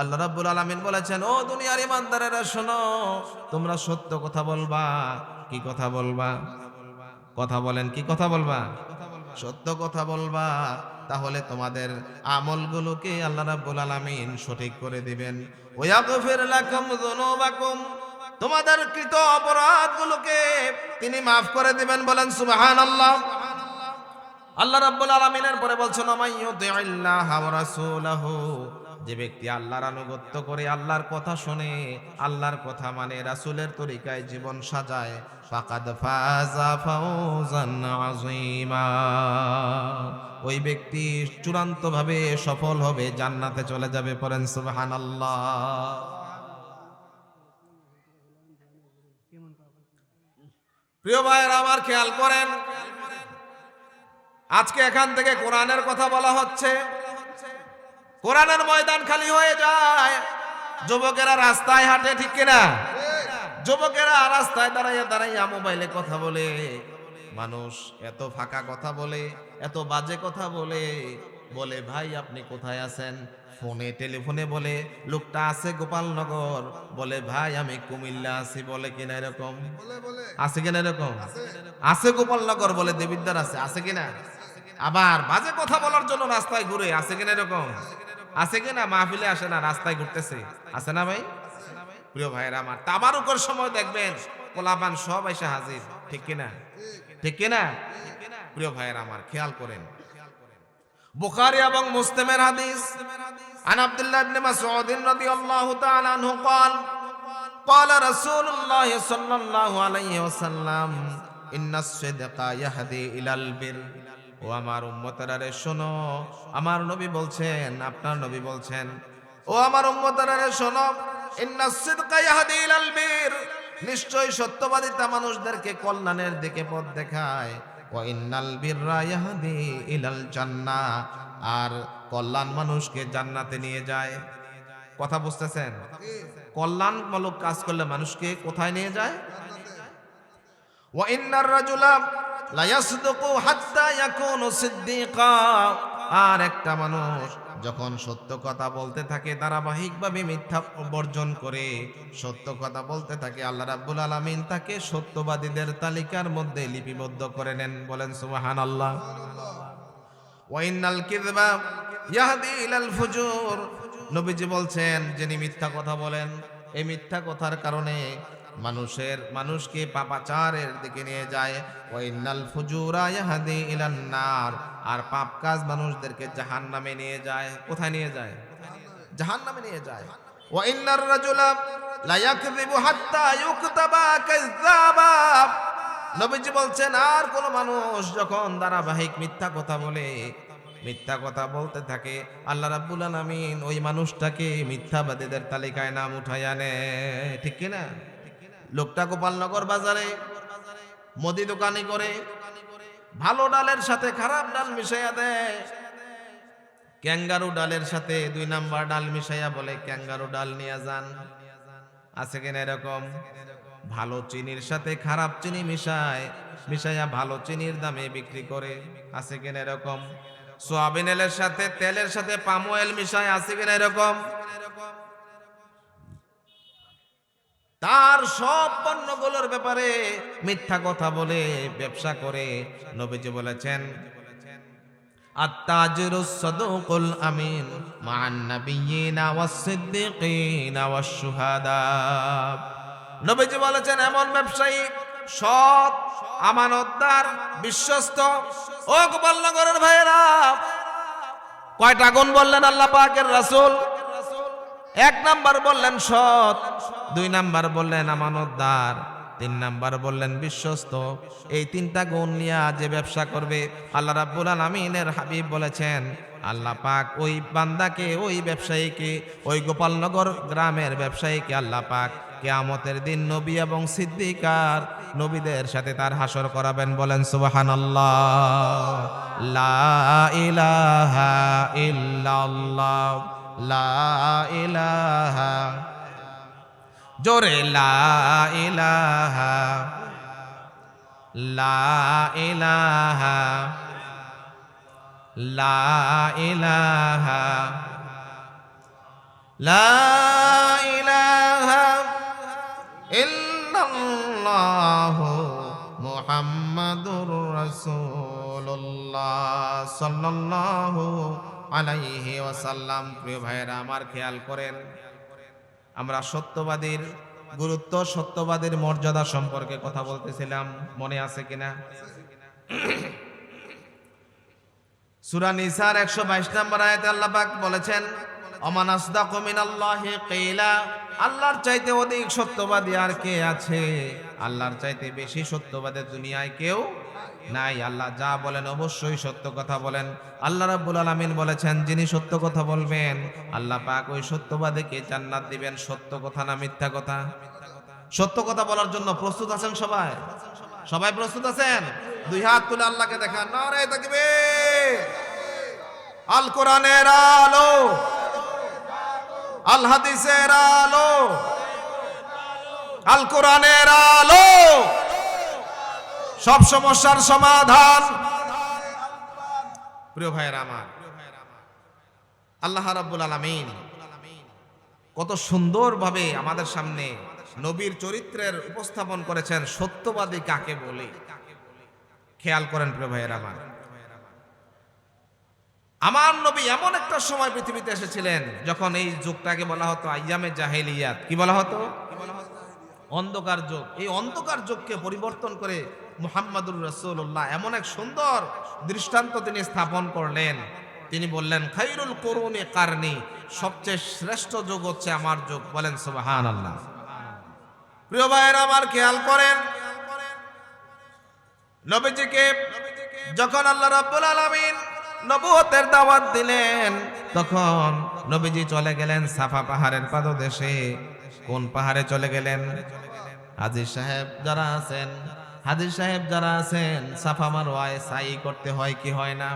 আল্লাহ রাব্বুল আলামিন বলেছেন, ও দুনিয়ার ইমানদারেরা শোনো, তোমরা সত্য কথা বলবা। কি কথা বলবা? কথা বলেন, কি কথা বলবা? সত্য কথা বলবা। তাহলে তোমাদের আমলগুলোকে আল্লাহ রাব্বুল আলামিন সঠিক করে দিবেন। ওয়াগফির লাকুম যুনুবাকুম, তোমাদের কৃত অপরাধগুলোকে তিনি মাফ করে দিবেন। বলেন সুবহানাল্লাহ। আল্লাহ রাব্বুল আলামিনের পরে বলছেন, মাইয়ুতিইল্লাহ ওয়া রাসূলাহু, যে ব্যক্তি আল্লাহর আনুগত্য করে, আল্লাহর কথা শুনে, আল্লাহর কথা মানে, রাসূলের তরিকায় জীবন সাজায়, ফাকাদ ফাজা ফাওজান আযীমা, ওই ব্যক্তি চূড়ান্তভাবে সফল হবে, জান্নাতে চলে যাবে। পড়েন সুবহানাল্লাহ। প্রিয় ভাইয়েরা আমার, খেয়াল করেন, আজকে এখান থেকে কোরআনের কথা বলা হচ্ছে, কোরআনের ময়দান খালি হয়ে যায়, যুবকেরা রাস্তায় হাঁটে, ঠিক কিনা? যুবকেরা রাস্তায় দাঁড়াইয়া দাঁড়াইয়া মোবাইলে কথা বলে, মানুষ এত ফাঁকা কথা বলে, এত বাজে কথা বলে। বলে ভাই আপনি কোথায় আছেন? ফোনে টেলিফোনে বলে লোকটা আছে গোপালনগর, বলে ভাই আমি কুমিল্লা আছি। বলে কিনা এরকম? আছে কিনা এরকম? আছে গোপালনগর বলে দেবিদ্বার আছে, আছে কিনা? আবার বাজে কথা বলার জন্য রাস্তায় ঘুরে, আছে কিনা এরকম? আছে কিনা? মাহফিলে আসে না, রাস্তায় ঘুরতেছে, আছে না ভাই? প্রিয় ভাইয়েরা আমার, তাবারুকের সময় দেখবেন পোলাপান সব এসে হাজির, ঠিক কিনা? ঠিক কিনা? প্রিয় ভাইয়েরা আমার, খেয়াল করেন, বুখারী এবং মুসলিমের হাদিস, আন আব্দুল্লাহ ইবনে মাসউদ রাদিয়াল্লাহু তাআলা আনহু قال قال رسول الله صلى الله عليه وسلم ان الصدق يهدي الى البر। ও আমার উম্মতেরা রে শোনো, আমার নবী বলছেন, আপনার নবী বলছেন, ও আমার উম্মতেরা রে শোনো, ইন্নাস সিদকা ইয়াহদি ইলাল বির, নিশ্চয় সত্যবাদিতা মানুষদেরকে কল্যাণের দিকে পথ দেখায়। ওয়া ইন্নাল বিররা ইয়াহদি ইলাল জান্নাহ, আর কল্যাণ মানুষকে জান্নাতে নিয়ে যায়। কথা বুঝতেছেন? কল্যাণমূলক কাজ করলে মানুষকে কোথায় নিয়ে যায়? ওয়া ইন্নার রাজুলা লা ইয়াসদুকু হাত্তা ইয়াকুনু সিদ্দিকা, আর একটা মানুষ যখন সত্য কথা বলতে থাকে, ধারাবাহিকভাবে মিথ্যা বর্জন করে সত্য কথা বলতে থাকে, আল্লাহ রাব্বুল আলামিন তাকে সত্যবাদীদের তালিকার মধ্যে লিপিবদ্ধ করে নেন। বলেন সুবহানাল্লাহ। ওয়া ইন্নাল কিযবা ইয়াহদি ইলাল ফুজুর, নবীজি বলছেন, যিনি মিথ্যা কথা বলেন, এই মিথ্যা কথার কারণে মানুষকে পাপাচারের দিকে নিয়ে যায়। ওয়া ইন্নাল ফুজুরা ইয়াহদি ইলান নার, আর পাপ কাজ মানুষদেরকে জাহান্নামে নিয়ে যায়। কোথায় নিয়ে যায়? জাহান্নামে নিয়ে যায়। ওয়া ইন্নার রাজুলা লা ইয়াকযিবু হাত্তা ইউকতাবা কাযযাবা, নবীজি বলছেন, আর কোন মানুষ যখন ধারাবাহিক মিথ্যা কথা বলে, মিথ্যা কথা বলতে থাকে, আল্লাহ রাব্বুল আলামিন ওই মানুষটাকে মিথ্যাবাদীদের তালিকায় নাম উঠাইয়া নেয়। ঠিক কিনা? লোকটা গোপালনগর বাজারে মুদি দোকানি করে, ভালো ডালের সাথে খারাপ ডাল মিশাইয়া দেয়, ক্যাঙ্গারু ডালের সাথে 2 নাম্বার ডাল মিশাইয়া বলে ক্যাঙ্গারু ডাল নিয়ে যান। আছে কিনা এরকম? ভালো চিনির সাথে খারাপ চিনি মিশাইয়া ভালো চিনির দামে বিক্রি করে। আছে কিনা এরকম? সোয়াবিন তেলের সাথে পাম অয়েল মিশায়। আছে কিনা এরকম? তার সব পণ্যগুলোর ব্যাপারে মিথ্যা কথা বলে ব্যবসা করে। নবীজি বলেছেন, আত-তাজিরুস সাদুকুল আমিন মা'আন নাবিয়্যিনা ওয়াস-সিদ্দিকিনা ওয়াশ-শুহাদা। নবীজি বলেছেন, এমন ব্যবসায়ী সৎ, আমানতদার, বিশ্বস্ত। ও গোপালনগরের ভাইয়েরা, কয়টা গুণ বললেন আল্লাহ পাকের রাসূল? 1 নাম্বার বললেন সৎ, 2 নাম্বার বললেন আমানতদার, 3 নাম্বার বললেন বিশ্বস্ত। এই 3টা গুণ নিয়ে যে ব্যবসা করবে, আল্লাহ রাব্বুল আলামিনের হাবিব বলেছেন, আল্লাহ পাক ওই বান্দাকে, ওই ব্যবসায়ীকে, ওই গোপালনগর গ্রামের ব্যবসায়ীকে আল্লাহ পাক কিয়ামতের দিন নবী এবং সিদ্দিকার নবীদের সাথে তার হাসর করাবেন। বলেন সুবহানাল্লাহ। লা ইলাহা ইল্লাল্লাহ, লা ইলাহা, জোরে লা ইলাহা, লা ইলাহা, লা ইলাহা লা ইলাহা ইল্লাল্লাহু মুহাম্মাদুর রাসূলুল্লাহ সাল্লাল্লাহু আলাইহি ওয়াসাল্লাম। প্রিয় ভাইয়েরা আমার, খেয়াল করেন, আমরা সত্যবাদীর গুরুত্ব, সত্যবাদীর মর্যাদা সম্পর্কে কথা বলতেছিলাম, মনে আছে কিনা? সূরা নিসার 122 নম্বর আয়াতে আল্লাহ পাক বলেছেন, ওমান আসদাকু মিনাল্লাহি কিলা, আল্লাহর চাইতে অধিক সত্যবাদী আর কে আছে? আল্লাহর চাইতে বেশি সত্যবাদী দুনিয়ায় কেউ নাই। আল্লাহ যা বলেন অবশ্যই সত্য কথা বলেন। আল্লাহ রাব্বুল আলামিন বলেছেন, যিনি সত্য কথা বলবেন আল্লাহ পাক ওই সত্যবাদীকে জান্নাত দিবেন। সত্য কথা না মিথ্যা কথা? সত্য কথা বলার জন্য প্রস্তুত আছেন সবাই? সবাই প্রস্তুত আছেন? দুই হাত তুলে আল্লাহকে দেখান, নারে তাকবীর। আল কোরআনের আলো, আল হাদিসের আলো, আল কোরআনের আলো, সব সমস্যার সমাধান। প্রিয় ভাইয়েরা আমার, আল্লাহ রাব্বুল আলামিন কত সুন্দরভাবে আমাদের সামনে নবীর চরিত্রের উপস্থাপন করেছেন। সত্যবাদী কাকে বলে খেয়াল করেন প্রিয় ভাইয়েরা আমার। আমার নবী এমন একটা সময় পৃথিবীতে এসেছিলেন যখন এই যুগটাকে বলা হতো আইয়ামে জাহেলিয়াত। কি বলা হতো? অন্ধকার যুগ। এই অন্ধকার যুগকে পরিবর্তন করে মুহাম্মাদুর রাসূলুল্লাহ এমন এক সুন্দর দৃষ্টান্ত তিনি স্থাপন করলেন। তিনি বললেন, খায়রুল কুরুনি কারনি, সবচেয়ে শ্রেষ্ঠ যুগ হচ্ছে আমার যুগ। বলেন সুবহানাল্লাহ। প্রিয় ভাইয়েরা আমার, খেয়াল করেন, নবীজিকে যখন আল্লাহ রাব্বুল আলামিন নবুয়তের দাওয়াত দিলেন, তখন নবীজি চলে গেলেন সাফা পাহাড়ের পাদদেশে। কোন পাহাড়ে চলে গেলেন? হাজী সাহেব যারা আছেন, সাফা মারওয়ায় সাই করতে হয় কি হয় না?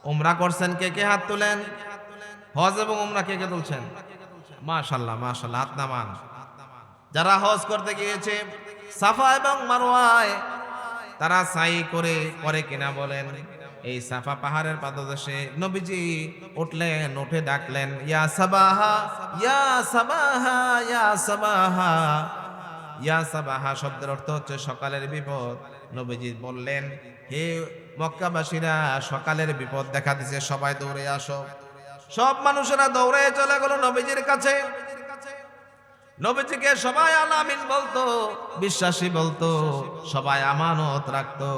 উমরা করছেন কে কে? হাত তুলেন। হজ এবং উমরা কে কে তুলছেন? মাশাআল্লাহ মাশাআল্লাহ, হাত নামান। যারা হজ করতে গিয়েছে সাফা এবং মারওয়ায়, তারা সাই করে কিনা বলেন? এই সাফা পাহাড়ের পাদদেশে নবীজি উঠলেন, উঠে ডাকলেন, ইয়া সাবাহা ইয়া সাবাহা ইয়া সাবাহা। ইয়া সাবাহা শব্দের অর্থ হচ্ছে সকালের বিপদ। নবীজি বললেন, হে মক্কাবাসীরা, সকালের বিপদ দেখা দিছে, সবাই দৌড়ে আসো। সব মানুষেরা দৌড়ে চলে গেল নবীজির কাছে। নবীজিকে সবাই আলামিন বলতো, বিশ্বাসী বলতো, সবাই আমানত রাখতো।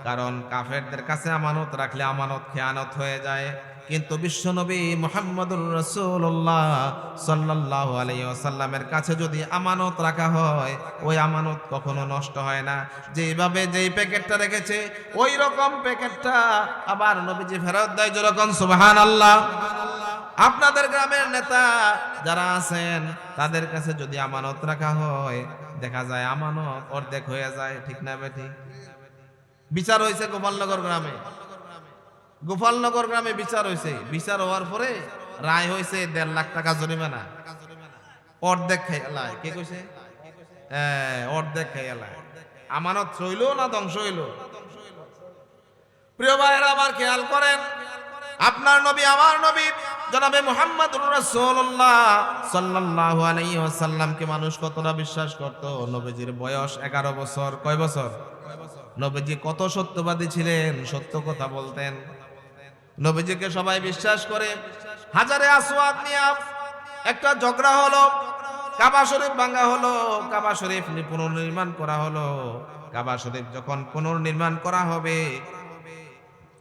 কারণ কাফেরদের কাছে আমানত রাখলে আমানত খেয়ানত হয়ে যায়। কিন্তু বিশ্বনবী মুহাম্মদুর রাসূলুল্লাহ সাল্লাল্লাহু আলাইহি ওয়াসাল্লামের কাছে যদি আমানত রাখা হয়, ওই আমানত কখনো নষ্ট হয় না। যেভাবে যেই প্যাকেটটা রেখেছে ওই রকম প্যাকেটটা আবার নবীজি ফেরত দেয়। যেরকম সুবহানাল্লাহ। আপনাদের গ্রামের নেতা যারা আছেন, তাদের কাছে যদি আমানত রাখা হয়, দেখা যায় আমানত অর্ধেক হয়ে যায়। ঠিক না বেঠি? বিচার হয়েছে গোপালনগর গ্রামে বিচার হয়েছে। বিচার হওয়ার পরে রায় হয়েছে 1.5 লাখ টাকা জরিমানা। অর্ধেক খাইলায়। কে কইছে? অর্ধেক খাইলায়। আমানত রইল না ধ্বংস হইল? প্রিয় ভাইয়েরা আমার, খেয়াল করেন, আপনার নবী আমার নবী জনাবে মুহাম্মদুর রাসূলুল্লাহ সাল্লাল্লাহু আলাইহি ওয়াসাল্লামকে মানুষ কতটা বিশ্বাস করত। নবীজির বয়স 11 বছর। কয় বছর? নবীজি কত সত্যবাদী ছিলেন, সত্য কথা বলতেন। নবীজিকে সবাই বিশ্বাস করে। হাজারে আসওয়াদ নিয়ে একটা ঝগড়া হলো, কাবা শরীফ ভাঙা হলো, কাবা শরীফ পুনর্নির্মাণ করা হলো। কাবা শরীফ যখন পুনর্নির্মাণ করা হবে,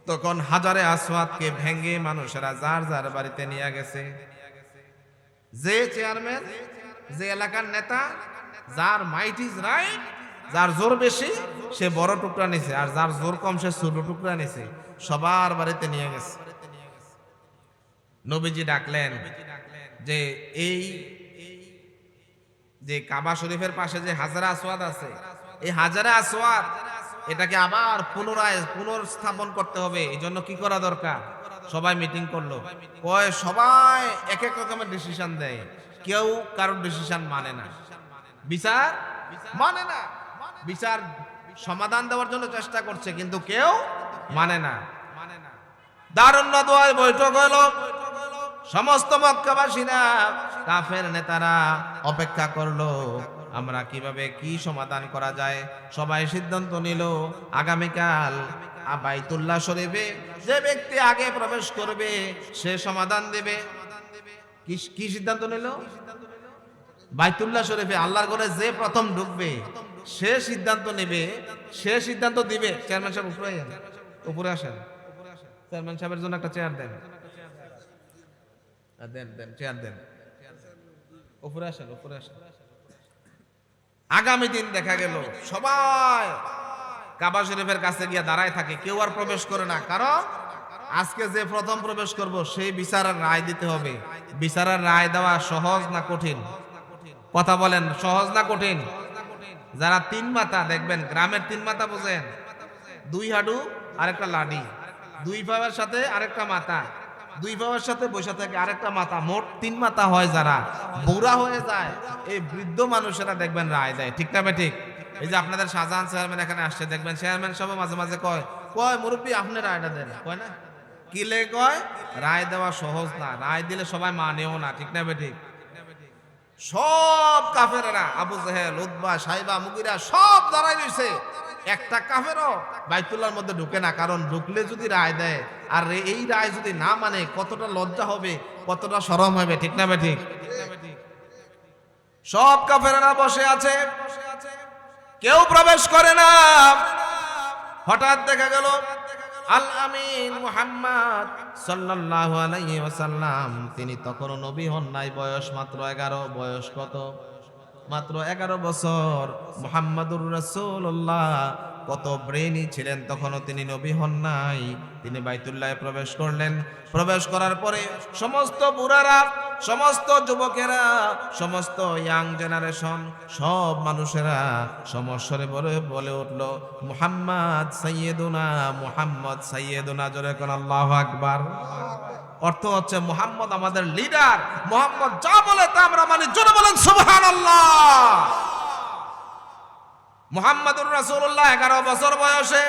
তখন হাজারে আসওয়াদকে ভেঙে মানুষেরা যার যার বাড়িতে নিয়ে গেছে। যে চেয়ারম্যান, যে এলাকার নেতা, যার মাইট ইজ রাইট, যার জোর বেশি সে বড় টুকরা নিছে, আর যার জোর কম সে ছোট টুকরা নিছে। সবার বাড়িতে নিয়ে গেছে। নবীজি ডাকলেন যে এই যে কাবা শরীফের পাশে যে হাজারে আসওয়াদ আছে, এই হাজারে আসওয়াদ এটাকে আবার পুনর্স্থাপন করতে হবে। এই জন্য কি করা দরকার? সবাই মিটিং করলো। সবাই এক এক রকমের ডিসিশন দেয়। কেউ কারোর ডিসিশন মানে না, বিচার মানে না। বিচার সমাধান দেওয়ার জন্য চেষ্টা করছে, কিন্তু কেউ মানে না। দারুন নাদওয়ায় বৈঠক হলো। সমস্ত মক্কাবাসীরা কাফের নেতারা অপেক্ষা করলো আমরা কিভাবে কি সমাধান করা যায়। সবাই সিদ্ধান্ত নিল আগামীকাল বাইতুল্লাহ শরীফে যে ব্যক্তি আগে প্রবেশ করবে সে সমাধান দেবে। কি সিদ্ধান্ত নিল? বাইতুল্লাহ শরীফে আল্লাহর ঘরে যে প্রথম ঢুকবে সে সিদ্ধান্ত নেবে, সে সিদ্ধান্ত দিবে। চেয়ারম্যান সাহেব উপরে আসেন, চেয়ারম্যান সাহেবের জন্য একটা চেয়ার দেন, দেন চেয়ার দেন, উপরে আসেন, উপরে আসেন। আগামী দিন দেখা গেল সবাই কাবা শরীফের কাছে গিয়ে দাঁড়ায় থাকে, কেউ আর প্রবেশ করে না। কারণ আজকে যে প্রথম প্রবেশ করব সেই বিচারের রায় দিতে হবে। বিচারের রায় দেওয়া সহজ না কঠিন? কথা বলেন, সহজ না কঠিন? যারা তিন মাথা দেখবেন, গ্রামের তিন মাথা বোঝেন, দুই হাঁটু আরেকটা লাঠি, দুই পায়ের সাথে আরেকটা মাথা, দুই পায়ের সাথে বসে থাকে আরেকটা মাথা, মোট তিন মাথা হয়। যারা বুড়া হয়ে যায় এই বৃদ্ধ মানুষেরা দেখবেন রায় দেয়, ঠিক না ঠিক? এই যে আপনাদের শাহজাহান চেয়ারম্যান এখানে আসছে, দেখবেন চেয়ারম্যান সব মাঝে মাঝে কয় মুরব্বী আপনি রায়টা দেন, কয় না? কিলে কয় রায় দেওয়া সহজ না, রায় দিলে সবাই মানেও না, ঠিক না ঠিক? সব কাফেরেরা আবু জেহেল, উতবা, সাইবা, মুগিরা সব দাঁড়ায় রয়েছে। একটা কাফেরও বাইতুল্লাহর মধ্যে ঢুকে না, কারণ ঢুকলে যদি রায় দেয় আর এই রায় যদি না মানে কতটা লজ্জা হবে, কতটা শরম হবে, ঠিক না ঠিক? সব কাফেরেরা বসে আছে, কেউ প্রবেশ করে না। হঠাৎ দেখা গেল আল আমিন মুহাম্মদ সাল্লাল্লাহু আলাইহি ওয়াসাল্লাম, তিনি তখনও নবী হন নাই, বয়স মাত্র 11। বয়স কত? মাত্র 11 বছর। মুহাম্মাদুর রাসূলুল্লাহ কত ব্রেনি ছিলেন, তখনও তিনি নবী হন নাই। তিনি বাইতুল্লাহে প্রবেশ করলেন। প্রবেশ করার পরে সমস্ত বুড়ারা, সমস্ত যুবকেরা, সমস্ত ইয়াং জেনারেশন, সব মানুষেরা সমস্বরে বলে উঠল মুহাম্মদ সাইয়্যিদুনা, মুহাম্মদ সাইয়্যিদুনা। জোরে কোন আল্লাহু আকবার। অর্থ হচ্ছে মুহাম্মদ আমাদের লিডার, মুহাম্মদ যা বলে তা আমরা মানি। জোরে বলেন সুবহানাল্লাহ। মুহাম্মাদুর রাসূলুল্লাহ 11 বছর বয়সে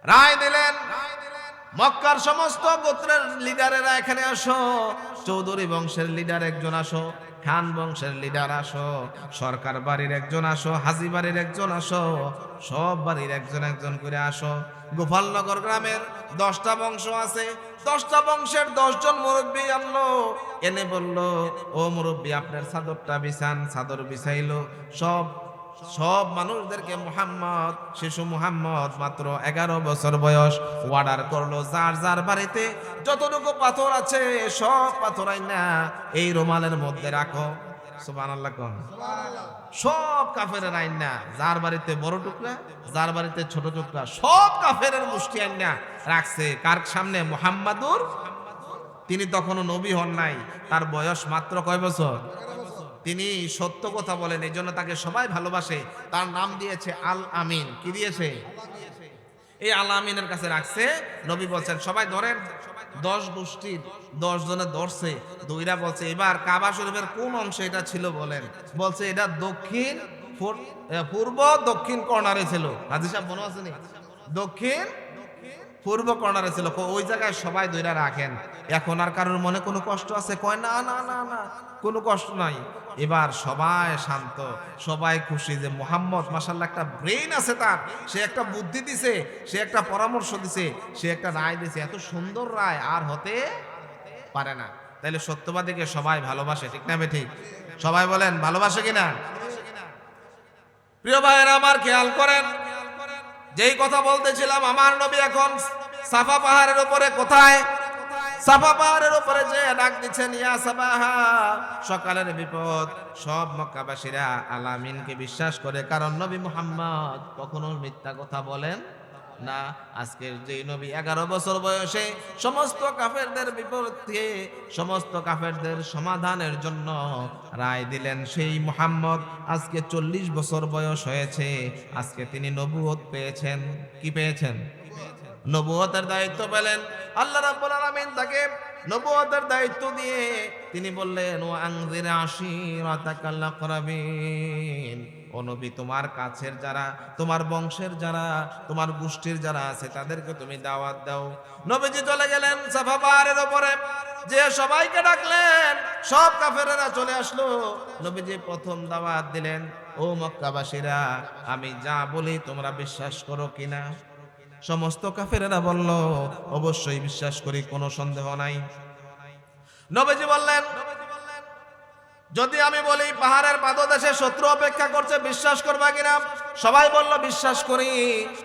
রায় দিলেন, মক্কার সমস্ত গোত্রের লিডারেরা এখানে আসো, চৌধুরী বংশের লিডার একজন আসো, খান বংশের লিডার আসো, সরকার বাড়ির একজন আসো, হাজী বাড়ির একজন আসো, সব বাড়ির একজন একজন করে আসো। গোপালনগর গ্রামের 10টা বংশ আছে, 10টা বংশের 10 জন মুরব্বী আনলো, এনে বলল ও মুরব্বী আপনার চাদরটা বিছান। চাদর বিছাইলো। সব মানুষদেরকে মুহাম্মদ, শিশু মুহাম্মদ মাত্র 11 বছর বয়স, অর্ডার করলো যার যার বাড়িতে যতটুকু পাথর আছে সব পাথর আইনা এই রুমালের মধ্যে রাখো। সুবহানাল্লাহ কোন। সব কাফেরের আইনা, যার বাড়িতে বড় টুকরা, যার বাড়িতে ছোট টুকরা, সব কাফেরের মুষ্টি আইনা রাখছে। কার সামনে? মুহাম্মাদুর। তিনি তখনও নবী হন নাই, তার বয়স মাত্র কয় বছর? তিনি সত্য কথা বলেন, এই জন্য তাকে সবাই ভালোবাসে। তার নাম দিয়েছে আল আমিন। কি দিয়েছে? এই আল আমিনের কাছে রাখছে। নবী বলছেন সবাই ধরেন। 10 গোষ্ঠীর 10 জনে ধরছে, দুইরা বলছে এবার কাবা শরীফের কোন অংশে এটা ছিল বলেন। বলছে এটা দক্ষিণ পূর্ব দক্ষিণ কর্নারে ছিল। হাজী সাহেব মনে আছে নি? দক্ষিণ পূর্ব কর্নারে ছিল। ওই জায়গায় সবাই দুইরা রাখেন। এখন আর কারোর মনে কোনো কষ্ট আছে? কয় না না না না, কোনো কষ্ট নাই। এবার সবাই শান্ত, সবাই খুশি যে মুহাম্মদ মাশাআল্লাহ একটা ব্রেইন আছে তার, সে একটা বুদ্ধি দিছে, সে একটা পরামর্শ দিছে, সে একটা রায় দিছে। এত সুন্দর রায় আর হতে পারে না। তাইলে সত্যবাদীকে সবাই ভালোবাসে, ঠিক না ঠিক? সবাই বলেন ভালোবাসে কিনা? প্রিয় ভাইয়েরা আমার, খেয়াল করেন, যেই কথা বলতেছিলাম, আমার নবী এখন সাফা পাহাড়ের উপরে। কোথায়? সাফা পাহাড়ের উপরে যে ডাক দিচ্ছেন ইয়া সাবাহা, সকালের বিপদ। সব মক্কাবাসীরা আল আমিনকে বিশ্বাস করে, কারণ নবী মুহাম্মদ কখনো মিথ্যা কথা বলেন না। আজকের যে নবী 11 বছর বয়সে সমস্ত কাফেরদের বিপরীতে, সমস্ত কাফেরদের সমাধানের জন্য রায় দিলেন, সেই মুহাম্মদ আজকে 40 বছর বয়স হয়েছে। আজকে তিনি নবুয়ত পেয়েছেন। কি পেয়েছেন? নবুয়তের দায়িত্ব পেলেন। আল্লাহ রাব্বুল আলামিন তাকে নবুয়তের দায়িত্ব দিয়ে তিনি বললেন ও আনজির আশিরাতাকাল আকরাবিন, ও ও নবী, তোমার কাছের যারা, তোমার বংশের যারা, তোমার গোষ্ঠীর যারা আছে তাদেরকে তুমি দাওয়াত দাও। নবীজি চলে গেলেন সাফা পাহাড়ের উপরে, যে সবাইকে ডাকলেন, সব কাফেরেরা চলে আসলো। নবীজি প্রথম দাওয়াত দিলেন, ও মক্কাবাসীরা, আমি যা বলি তোমরা বিশ্বাস করো কিনা? সমস্ত কাফেরেরা বলল, অবশ্যই বিশ্বাস করি, কোনো সন্দেহ নাই। নবীজি বললেন, যদি আমি বলি পাহাড়ের পাদদেশে শত্রু অপেক্ষা করছে, বিশ্বাস করবা কিনা? সবাই বলল বিশ্বাস করি।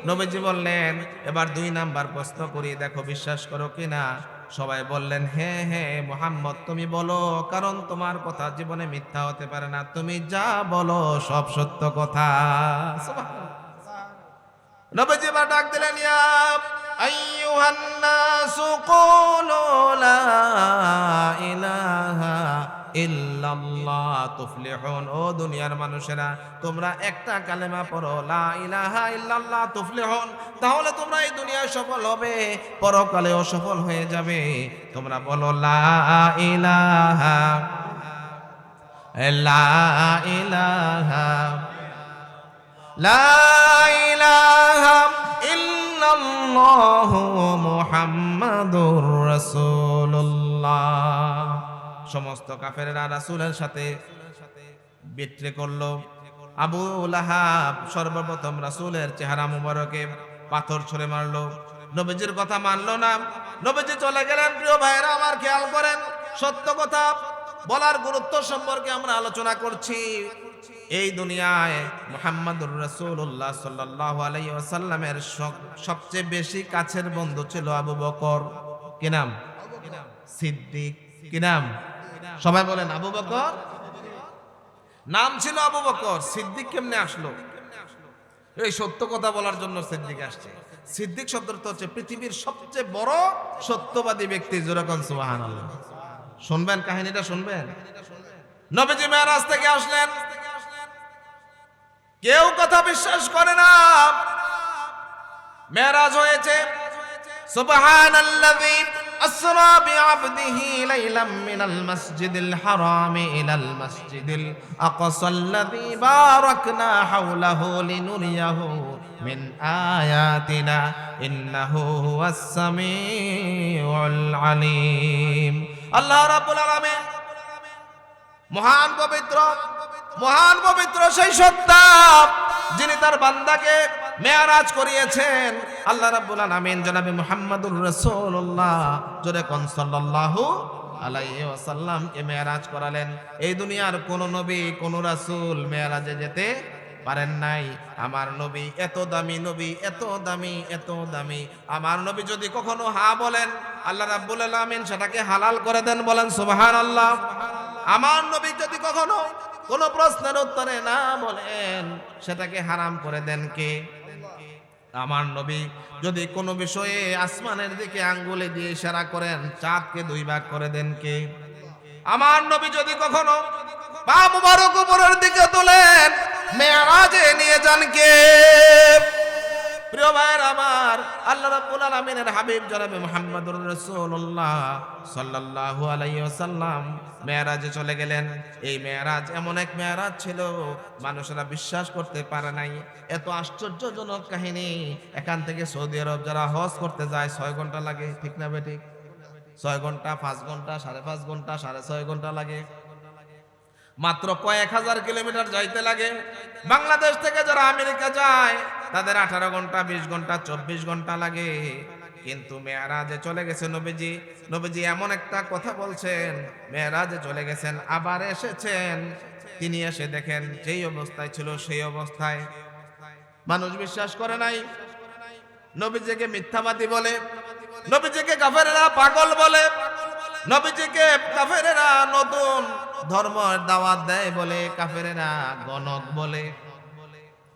নবীজি বললেন, এবার 2 নাম্বার প্রশ্ন করি, দেখো বিশ্বাস করো কিনা। সবাই বললেন, হ্যাঁ হ্যাঁ মুহাম্মদ তুমি বলো, কারণ তোমার কথা জীবনে মিথ্যা হতে পারে না, তুমি যা বলো সব সত্য কথা। নবীজি এবার ডাক দিলেন, ইয়া আইয়ুহান নাসু কুলু লা ইলাহা ইল্লাল্লাহ তুফলিহুন। ও দুনিয়ার মানুষেরা, তোমরা একটা কালেমা পড়ো, লা ইলাহা ইল্লাল্লাহ তুফলিহুন, তাহলে তোমরা এই দুনিয়ায় সফল হবে, পরকালেও সফল হয়ে যাবে। তোমরা বলো লা ইলাহা লা ইলাহা লা ইলাহা ইল্লাল্লাহু মুহাম্মাদুর রাসূলুল্লাহ। সমস্ত কাফেররা রাসূলের সাথে বিদ্রোহ করলো। আবু লাহাব সর্বপ্রথম রাসূলের চেহারা মুবারকে পাথর ছুঁড়ে মারলো, নবীজির কথা মানলো না। নবীজি চলে গেলেন। প্রিয় ভাইরা আমার, খেয়াল করেন, সত্য কথা বলার গুরুত্ব সম্পর্কে আমরা আলোচনা করছি। এই দুনিয়ায় মুহাম্মাদুর রাসূলুল্লাহ সাল্লাল্লাহু আলাইহি ওয়াসাল্লামের সবচেয়ে বেশি কাছের বন্ধু ছিল আবু বকর। কি নাম? সিদ্দিক। কি নাম? সবাই বলেন আবু বকর। নাম ছিল আবু বকর। সিদ্দিক কেমনে আসলো? এই সত্য কথা বলার জন্য সিদ্দিক আসছে। সিদ্দিক শব্দটা হচ্ছে পৃথিবীর সবচেয়ে বড় সত্যবাদী ব্যক্তি। যেরকম সুবহানাল্লাহ। শুনবেন কাহিনীটা, শুনবেন। নবীজি মেরাজ থেকে আসলেন, কেউ কথা বিশ্বাস করে না। মেরাজ হয়েছে, সুবহানাল্লাযী আসরা বিআবদিহি লাইলাম মিনাল মাসজিদিল হারামি ইলাল মাসজিদিল আকসাল্লাযী বারাকনা হাওলাহু লিনুরিয়াহু মিন আয়াতিনা ইন্নাহু হুয়াস সামিউল আলীম। আল্লাহ রাব্বুল আলামিন মহান পবিত্র সেই সত্তা, যিনি তার বান্দাকে মেরাজ করিয়েছেন। আল্লাহ রাব্বুল আলামিন জনাবে মুহাম্মাদুর রাসূলুল্লাহ জোরে কোন সাল্লাল্লাহু আলাইহি ওয়াসাল্লাম কে মেরাজ করালেন। এই দুনিয়ার কোন নবী, কোন রাসূল মেরাজে যেতে পারেন নাই। আমার নবী এত দামি, নবী এত দামি, এত দামি। আমার নবী যদি কখনো হা বলেন, আল্লাহ রাব্বুল আলামিন সেটাকে হালাল করে দেন। বলেন সুবহানাল্লাহ। আমার নবী যদি কখনো কোন প্রশ্নের উত্তরে না বলেন, সেটাকে হারাম করে দেন কে? আমার নবী যদি কোনো বিষয়ে আসমানের দিকে আঙ্গুলে দিয়ে ইশারা করেন, চাঁদকে 2 ভাগ করে দেন কে? আমার নবী যদি কখনো পা মুবারক উপরের দিকে তোলেন, মেরাজে নিয়ে যান কে? প্রিয় ভাইয়ের আমার, আল্লাহ রাব্বুল আলামিনের হাবিব জনাবে মুহাম্মাদুর রাসূলুল্লাহ সাল্লাল্লাহু আলাইহি ওয়াসাল্লাম মেরাজে চলে গেলেন। এই মেরাজ এমন এক মেরাজ ছিল, মানুষেরা বিশ্বাস করতে পারে নাই। এত আশ্চর্যজনক কাহিনী। এখান থেকে সৌদি আরব যারা হজ করতে যায় 6 ঘন্টা লাগে, ঠিক না বেঠিক? 6 ঘন্টা, 5 ঘন্টা, 5.5 ঘন্টা, 6.5 ঘন্টা লাগে। মাত্র কয়েক হাজার কিলোমিটার যাইতে লাগে। বাংলাদেশ থেকে যারা আমেরিকা যায় তাদের 18 ঘন্টা, 20 ঘন্টা, 24 ঘন্টা লাগে। কিন্তু মেরাজে চলে গেছে নবীজি। নবীজি এমন একটা কথা বলছেন, মেরাজে চলে গেছেন, আবার এসেছেন। তিনি এসে দেখেন যেই অবস্থায় ছিল সেই অবস্থায়। মানুষ বিশ্বাস করে নাই। নবীজিকে মিথ্যাবাদী বলে, নবীজিকে কাফেরেরা পাগল বলে, নবীজিকে কাফেরেরা নতুন ধর্মের দাওয়াত দেয় বলে, কাফেরেরা গণক বলে,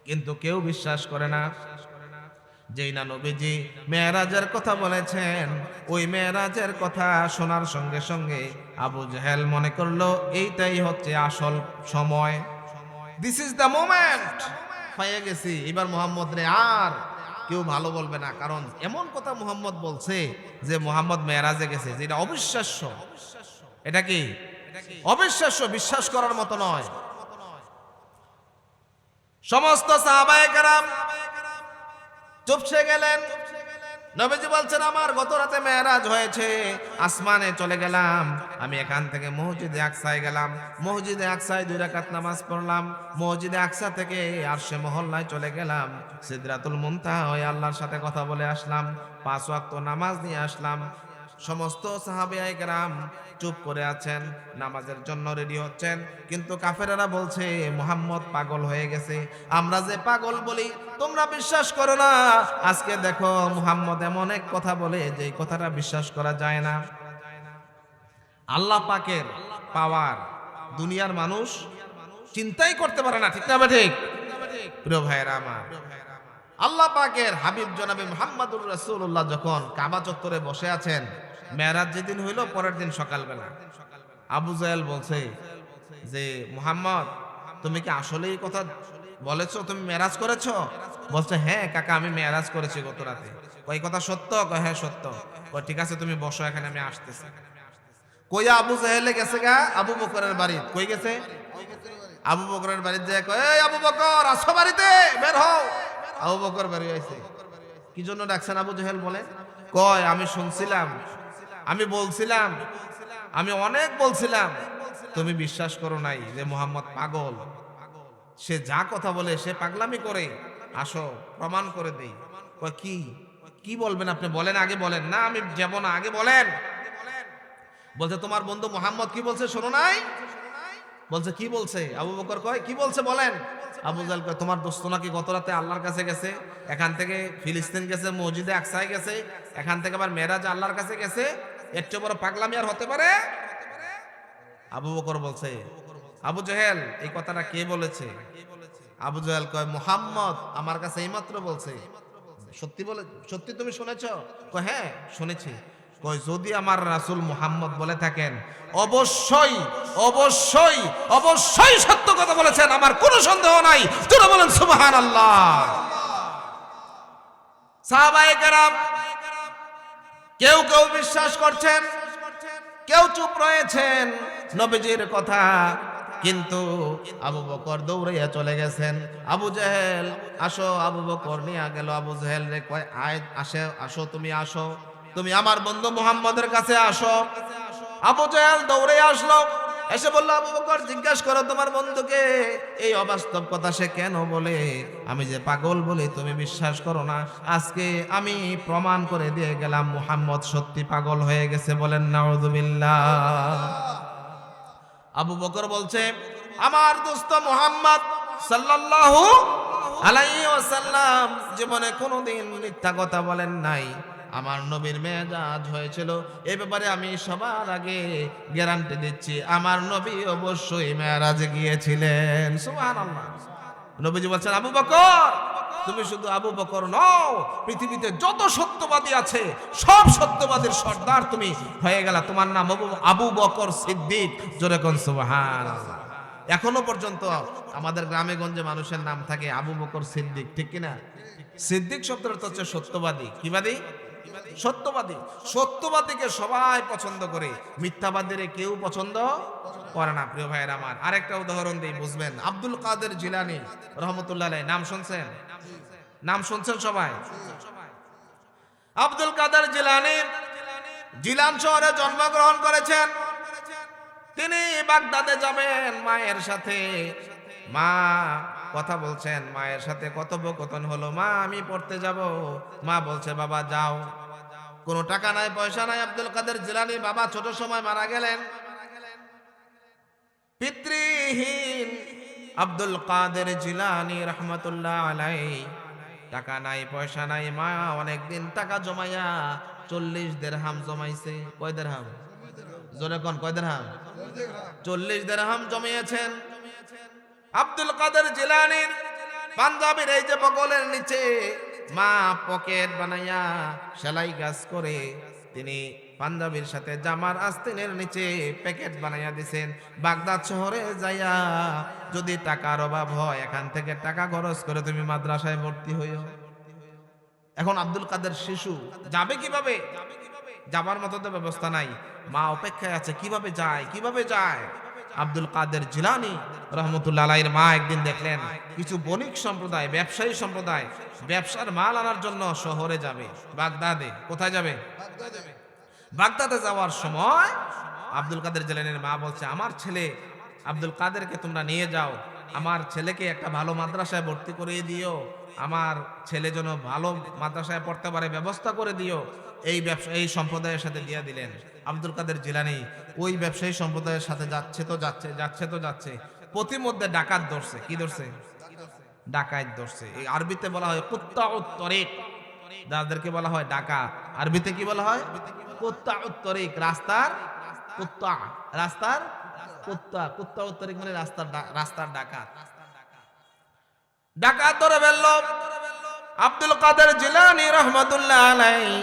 কিন্তু কেউ বিশ্বাস করে না। যেই না নবীজি মেরাজের কথা বলেছেন, ওই মেরাজের কথা শোনার সঙ্গে সঙ্গে আবু জাহেল মনে করলো এইটাই হচ্ছে আসল সময়। This is the moment. পেয়ে গেছি, এবার মুহাম্মদ রে আর কেউ ভালো বলবে না। কারণ এমন কথা মুহাম্মদ বলছে যে মুহাম্মদ মেরাজে গেছে, যেটা অবিশ্বাস্য। এটা কি অবিশ্বাস্য, বিশ্বাস করার মতো নয়। সমস্ত সাহাবায়ে কেরাম চুপসে গেলেন। নবীজি বলছেন, আমার গত রাতে মেরাজ হয়েছে, আসমানে চলে গেলাম, আমি এখান থেকে মসজিদে আকসায় গেলাম, মসজিদে আকসায় 2 রাকাত নামাজ পড়লাম, মসজিদে আকসা থেকে আরশে মহল্লায় চলে গেলাম, সিদরাতুল মুনতাহা হয়ে আল্লাহর সাথে কথা বলে আসলাম, 5 ওয়াক্ত নামাজ নিয়ে আসলাম। সমস্ত সাহাবায়ে কেরাম চুপ করে আছেন, নামাজের জন্য রেডি হচ্ছেন, কিন্তু কাফেরেরা বলছে মুহাম্মদ পাগল হয়ে গেছে। আমরা যে পাগল বলি তোমরা বিশ্বাস করো না, আজকে দেখো মুহাম্মদ এমন এক কথা বলে যে কথাটা বিশ্বাস করা যায় না। আল্লাহ পাকের পাওয়ার দুনিয়ার মানুষ চিন্তাই করতে পারে না, ঠিক না ঠিক? প্রিয় ভাইয়েরা আমার, আল্লাহ পাকের হাবিব জনাবে মুহাম্মদুর রাসূলুল্লাহ যখন কাবা চত্বরে বসে আছেন, মেরাজ যেদিন হইল পরের দিন সকালবেলা আবু জাহেল বলছে যে মুহাম্মদ তুমি কি আসলেই কথা বলেছো, তুমি মেরাজ করেছো? বলছে হ্যাঁ কাকা, আমি মেরাজ করেছি গত রাতে। কই কথা সত্য? কয় হ্যাঁ সত্য। কই ঠিক আছে তুমি বসো এখানে, আমি আসতেছি। কই আবু জাহেলে গেছে গা আবু বকরের বাড়ি। কই গেছে? আবু বকরের বাড়িতে যায়, কয় এই আবু বকর আসো বাড়িতে, বের হও। আবু বকর বের হইছে। কি জন্য ডাকছেন আবু জাহেল বলে? কয় আমি শুনছিলাম, আমি বলছিলাম, আমি অনেক বলছিলাম, তুমি বিশ্বাস করো নাই যে মুহাম্মদ পাগল, সে যা কথা বলে সে পাগলামি করে, আসো প্রমাণ করে দেই। কয় কি কি বলবেন আপনি? বলেন, আগে বলেন। না আমি যাব না, আগে বলেন। বলছে তোমার বন্ধু মুহাম্মদ কি বলছে শোনো নাই? বলছে কি বলছে? আবু বকর কয় কি বলছে বলেন। আবু জাহেল কয় তোমার দোস্ত নাকি গত রাতে আল্লাহর কাছে গেছে, এখান থেকে ফিলিস্তিন গেছে, মসজিদে আকসায় গেছে, এখান থেকে আবার মেরাজ আল্লাহর কাছে গেছে, এর চেয়ে বড় পাগলামি আর হতে পারে? আবু বকর বলছে, আবু জাহেল এই কথাটা কে বলেছে? আবু জাহেল কয় মুহাম্মদ আমার কাছে এইমাত্র বলছে। সত্যি বলে, সত্যি তুমি শুনেছ? কয় হ্যাঁ শুনেছি। কয় যদি আমার রাসূল মুহাম্মদ বলে থাকেন অবশ্যই অবশ্যই অবশ্যই সত্য কথা বলেছেন, আমার কোনো সন্দেহ নাই। তোরা বলেন সুবহানাল্লাহ। সাহাবায়ে কেরাম কেউ কেউ বিশ্বাস করছেন, কেউ চুপ রয়েছেন নবীজির কথা, কিন্তু আবু বকর দৌড়াইয়া চলে গেছেন। আবু জাহেল আসো, আবু বকর নিয়ে গেল আবু জাহেল রে, কয় আয় আসো তুমি আসো, তুমি আমার বন্ধু মুহাম্মদের কাছে আসো। আবু জাহেল দৌড়ে আসলো, এসে বলল আবু বকর জিজ্ঞাসা করো তোমার বন্ধুকে এই অবাস্তব কথা সে কেন বলে, আমি যে পাগল বলি তুমি বিশ্বাস করো না, আজকে আমি প্রমাণ করে দিয়ে গেলাম মুহাম্মদ সত্যি পাগল হয়ে গেছে। বলেন নাউযুবিল্লাহ। আবু বকর বলছে আমার দোস্ত মুহাম্মদ সাল্লাল্লাহু আলাইহি ওয়াসাল্লাম জীবনে কোনোদিন মিথ্যা কথা বলেন নাই, আমার নবীর মেরাজ হয়েছিল এই ব্যাপারে আমি সবার আগে গ্যারান্টি দিচ্ছি, আমার নবী অবশ্যই মেরাজে গিয়েছিলেন। সুবহানাল্লাহ। নবীজি বলছেন আবু বকর তুমি শুধু আবু বকর নও, পৃথিবীতে যত সত্যবাদী আছে সব সত্যবাদীর সর্দার তুমি হয়ে গেলা, তোমার নাম আবু বকর সিদ্দিক। জোরে কোন সুবহানাল্লাহ। এখনো পর্যন্ত আমাদের গ্রামে গঞ্জে মানুষের নাম থাকে আবু বকর সিদ্দিক, ঠিক কিনা? সিদ্দিক শব্দটা হচ্ছে সত্যবাদী। কিবাদী? সত্যবাদী। সত্যবাদীকে সবাই পছন্দ করে, মিথ্যাবাদীরে কেউ পছন্দ করে না। প্রিয় ভাইয়ের আমার, আরেকটা উদাহরণ দিই বুঝবেন। আব্দুল কাদের জিলানী রহমতুল্লাহ আলাইহি, নাম শুনছেন? নাম শুনছেন সবাই? আব্দুল কাদের জিলানী জিলান শহরে জন্মগ্রহণ করেছেন। তিনি বাগদাদে যাবেন মায়ের সাথে, মা কথা বলছেন, মায়ের সাথে কথোপকথন হলো, মা আমি পড়তে যাব। মা বলছে বাবা যাও। কোনো টাকা নাই পয়সা নাই। আব্দুল কাদের জিলানী বাবা ছোট সময় মারা গেলেন, পিতৃহীন আব্দুল কাদের জিলানী রহমতুল্লাহ আলাইহি, টাকা নাই পয়সা নাই। মা অনেকদিন টাকা জমাইয়া 40 দিরহাম জমাইছে। কয় দিরহাম? জোরে কোন কয় দিরহাম? 40 দিরহাম জমিয়েছেন। আব্দুল কাদের জিলানীর পাঞ্জাবির এই যে বগলের নিচে মা পকেট বানাইয়া সেলাই কাজ করে তিনি পাঞ্জাবির সাথে জামার আস্তিনের নিচে প্যাকেট বানাইয়া দিছেন। বাগদাদ শহরে যাইয়া যদি টাকার অভাব হয় এখান থেকে টাকা খরচ করে তুমি মাদ্রাসায় ভর্তি হইও। এখন আব্দুল কাদের শিশু যাবে কিভাবে? যাবার মতো তো ব্যবস্থা নাই। মা অপেক্ষায় আছে, কিভাবে যায় কিভাবে যায়। আব্দুল কাদের জিলানী রহমতুল্লাহ আলাইহির মা একদিন দেখলেন কিছু বণিক সম্প্রদায়, ব্যবসায়ী সম্প্রদায় ব্যবসার মাল আনার জন্য শহরে যাবে, বাগদাদে। কোথায় যাবে? বাগদাদে যাওয়ার সময় আব্দুল কাদের জিলানীর মা বলছে, আমার ছেলে আব্দুল কাদেরকে তোমরা নিয়ে যাও, আমার ছেলেকে একটা ভালো মাদ্রাসায় ভর্তি করিয়ে দিও, আমার ছেলে যেন ভালো মাদ্রাসায় পড়তে পারে ব্যবস্থা করে দিও। এই ব্যবসায়ী সম্প্রদায়ের সাথে দিয়ে দিলেন। আব্দুল কাদের জিলানী ওই ব্যবসায়ী সম্প্রদায়ের সাথে যাচ্ছে, প্রতিমধ্যে ডাকাত ধরছে। কি ধরছে? ডাকাত ধরছে। এই আরবিতে বলা হয় কুত্তাউত তরিক, যাদেরকে বলা হয় ডাকাত। আরবিতে কি বলা হয়? কুত্তাউত তরিক, রাস্তার কুত্তা, রাস্তার কুত্তা। কুত্তাউত তরিক মানে রাস্তার ডাকাত। ডাকাত ধরে ফেলল। আব্দুল কাদের জিলানী রহমাতুল্লাহ আলাইহি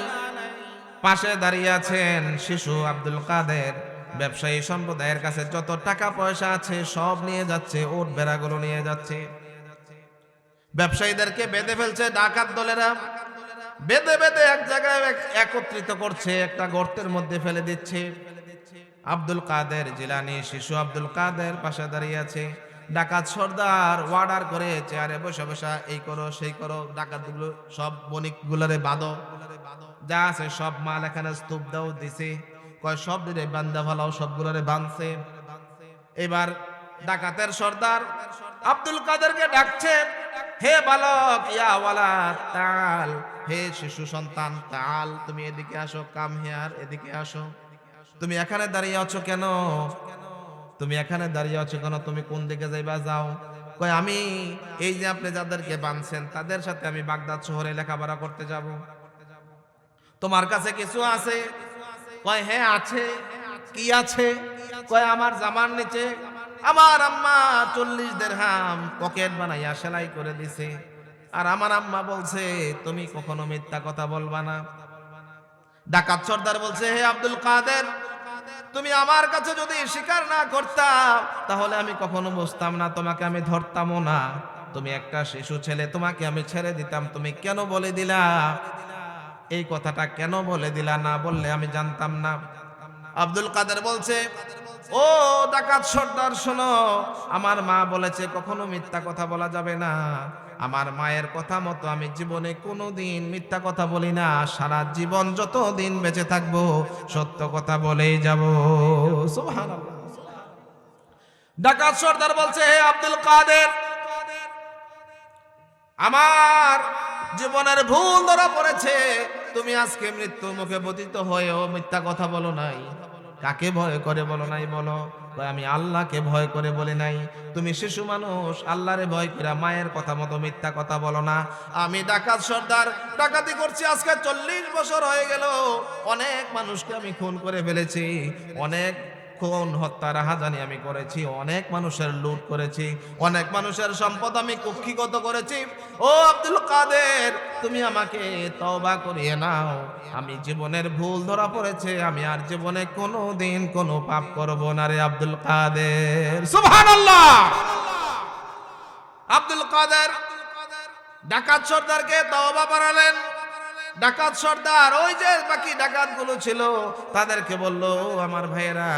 পাশে দাঁড়িয়ে আছেন। শিশু আব্দুল কাদের ব্যবসায়ী সম্প্রদায়ের কাছে যত টাকা পয়সা আছে সব নিয়ে যাচ্ছে, ওট বেড়াগুলো নিয়ে যাচ্ছে। ব্যবসায়ীদেরকে বেঁধে ফেলছে ডাকাত দলেরা, বেঁধে বেঁধে এক জায়গায় একত্রিত করছে, একটা গর্তের মধ্যে ফেলে দিচ্ছে। আব্দুল কাদের জিলানী শিশু আব্দুল কাদের পাশে দাঁড়িয়ে আছে। ডাকাত সর্দার অর্ডার করে চেয়ারে বসে বসা এই করো সেই করো, ডাকাতগুলো সব বণিক গুলারে বাঁধো, যা আছে সব মাল এখানে স্তূপ দাও দিছে, কয় সব দিলে বান্ধা ফেলাও, সবগুলোরে বাঁধছে। এবার ডাকাতের সর্দার আব্দুল কাদেরকে ডাকছে, হে বালক, ইয়া ওয়ালাদ তাল, হে শিশু সন্তান তাল, তুমি এদিকে আসো, কাম হিয়ার, এদিকে আসো। তুমি এখানে দাঁড়িয়ে আছো কেন? তুমি এখানে দাঁড়িয়ে আছো কেন? তুমি কোন দিকে যাইবা? যাও। কয় আমি এই যে আপনি যাদেরকে বাঁধছেন তাদের সাথে আমি বাগদাদ শহরে লেখাপড়া করতে যাব। তোমার কাছে কিছু আছে? কয় হ্যাঁ আছে। কি আছে? কয় আমার জামার নিচে আমার আম্মা 40 দিরহাম পকেট বানাইয়া সেলাই করে দিছে, আর আমার আম্মা বলছে তুমি কখনো মিথ্যা কথা বলবা না। ডাকাত সর্দার বলছে, হে আব্দুল কাদের, তুমি আমার কাছে যদি স্বীকার না করতাম তাহলে আমি কখনো বুঝতাম না, তোমাকে আমি ধরতামও না। তুমি একটা শিশু ছেলে, তোমাকে আমি ছেড়ে দিতাম, তুমি কেন বলে দিলা? এই কথাটা কেন বলে দিলা? না বললে আমি জানতাম না। আব্দুল কাদের বলছে, ও ডাকাত সর্দার শোনো, আমার মা বলেছে কখনো মিথ্যা কথা বলা যাবে না। আমার মায়ের কথা মতো আমি জীবনে কোনোদিন মিথ্যা কথা বলি না। সারা জীবন যত দিন বেঁচে থাকবো সত্য কথা বলেই যাব। সুবহানাল্লাহ। ডাকাত সর্দার বলছে, হে আব্দুল কাদের, আমার জীবনের ভুল ধরা পড়েছে। তুমি আজকে মৃত্যু মুখে পতিত হয়েও মিথ্যা কথা বলো নাই। কাকে ভয় করে বলো নাই? বলো। আমি আল্লাহকে ভয় করে বলি নাই। তুমি শিশু মানুষ, আল্লাহরে ভয় করে মায়ের কথা মতো মিথ্যা কথা বলো না। আমি ডাকাত সর্দার, ডাকাতি করছি আজকে 40 বছর হয়ে গেল। অনেক মানুষকে আমি খুন করে ফেলেছি, অনেক খুন হত্যা রাহাজানি আমি করেছি, অনেক মানুষের লুট করেছি, অনেক মানুষের সম্পদ আমি কুক্ষিগত করেছি। ও আব্দুল কাদের, তুমি আমাকে তওবা করিয়ে নাও। আমি জীবনের ভুল ধরা পড়েছে, আমি আর জীবনে কোনোদিন কোনো পাপ করব না রে আব্দুল কাদের। সুবহানাল্লাহ। আব্দুল কাদের ডাকাত সর্দারকে তওবা করালেন। ডাকাত সর্দার ওই যে বাকি ডাকাত গুলো ছিল তাদেরকে বলল, আমার ভাইয়েরা,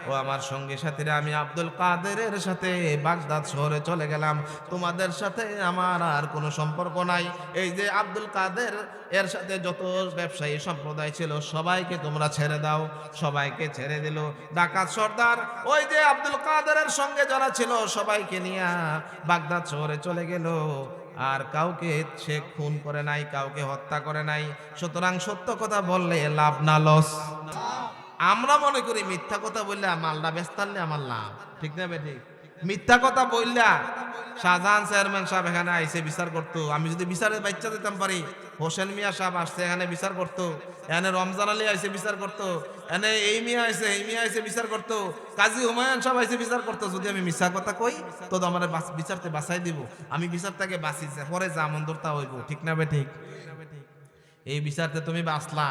ও আমার সঙ্গী সাথীরা, আমি আব্দুল কাদেরের সাথে বাগদাদ শহরে চলে গেলাম, তোমাদের সাথে আমার আর কোনো সম্পর্ক নাই। এই যে আব্দুল কাদের এর সাথে যত ব্যবসায়ী সম্প্রদায় ছিল সবাইকে তোমরা ছেড়ে দাও। সবাইকে ছেড়ে দিল। ডাকাত সর্দার ওই যে আব্দুল কাদেরের সঙ্গে যারা ছিল সবাইকে নিয়ে বাগদাদ শহরে চলে গেল। আর কাউকে সে খুন করে নাই, কাউকে হত্যা করে নাই। সুতরাং সত্য কথা বললে লাভ না লস? আমরা মনে করি মিথ্যা কথা বললে মালটা বেস্তারলে আমার লাভ, ঠিক না বেঠিক? মিথ্যা কথা বললা শাহজাহান চেয়ারম্যান সাহেব এখানে আইসে বিচার করতো, আমি যদি বিচারের বাচ্চা দিতাম পারি, হোসেন মিয়া সাহেব আসছে এখানে বিচার করতো, এখানে রমজান আলী আইসে বিচার করতো, এখানে এই মিয়া আইসে বিচার করতো, কাজী হুমায়ুন সাহেব আইসে বিচার করতো। যদি আমি মিথ্যা কথা কই তো আমার বিচারতে বাঁচাই দিব, আমি বিচারটাকে বাঁচি, পরে যা মন্দর তা হইব, ঠিক না বেঠিক? এই বিচারতে তুমি বাঁচলা,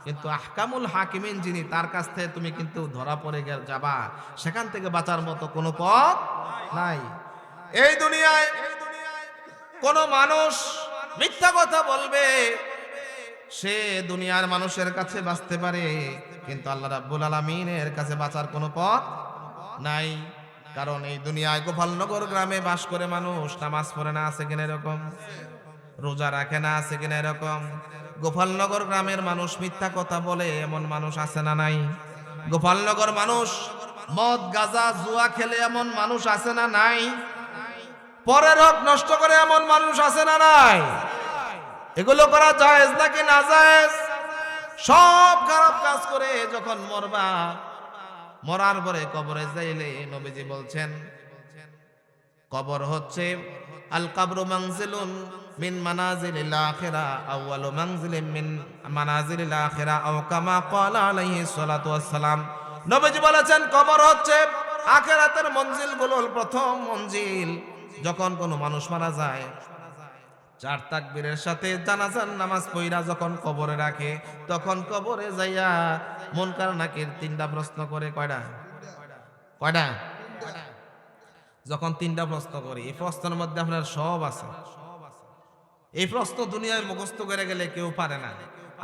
কিন্তু আহকামুল হাকিমিন যিনি, তার কাছ থেকে তুমি কিন্তু ধরা পড়ে যাবা। সেখান থেকে বাঁচার মতো কোনো পথ নাই। এই দুনিয়ায় কোন মানুষ মিথ্যা কথা বলবে, সে দুনিয়ার মানুষের কাছে বাঁচতে পারে, কিন্তু আল্লাহ রাব্বুল আলামিনের কাছে বাঁচার কোনো পথ নাই। কারণ এই দুনিয়ায় গোপালনগর গ্রামে বাস করে মানুষ নামাজ পড়ে না, আছে কিনা এরকম? রোজা রাখে না, আছে কিনা এরকম? গোপালনগর গ্রামের মানুষ মিথ্যা কথা বলে, এমন মানুষ আছে না নাই? গোপালনগর মানুষ মদ গাঁজা জুয়া খেলে, এমন মানুষ আছে না নাই? পরের হক নষ্ট করে, এমন মানুষ আছে না নাই? এগুলো করা জায়েজ নাকি না জায়েজ? সব খারাপ কাজ করে যখন মরবা, মরার পরে কবরে যাইলে নবীজি বলছেন কবর হচ্ছে আল কবরু মানজিলুন মিন মানাজিলিল আখিরা আউয়ালু মানজিলিন মিন মানাজিলিল আখিরা আও কামা ক্বালা আলাইহিস সালাতু ওয়াস সালাম। নবীজি বলেছেন কবর হচ্ছে আখিরাতের মঞ্জিলগুলোর প্রথম মঞ্জিল। যখন কোনো মানুষ মারা যায়, 4 তাকবীরের সাথে জানাজার নামাজ পড়া যখন কবরে রাখে, তখন কবরে যাইয়া মুনকার নাকির 3টা প্রশ্ন করে। কয়টা? যখন 3টা প্রশ্ন করি, এই প্রশ্নের মধ্যে আপনার সব আছে। এই প্রশ্ন দুনিয়ায় মুখস্থ করে গেলে কেউ পারে না।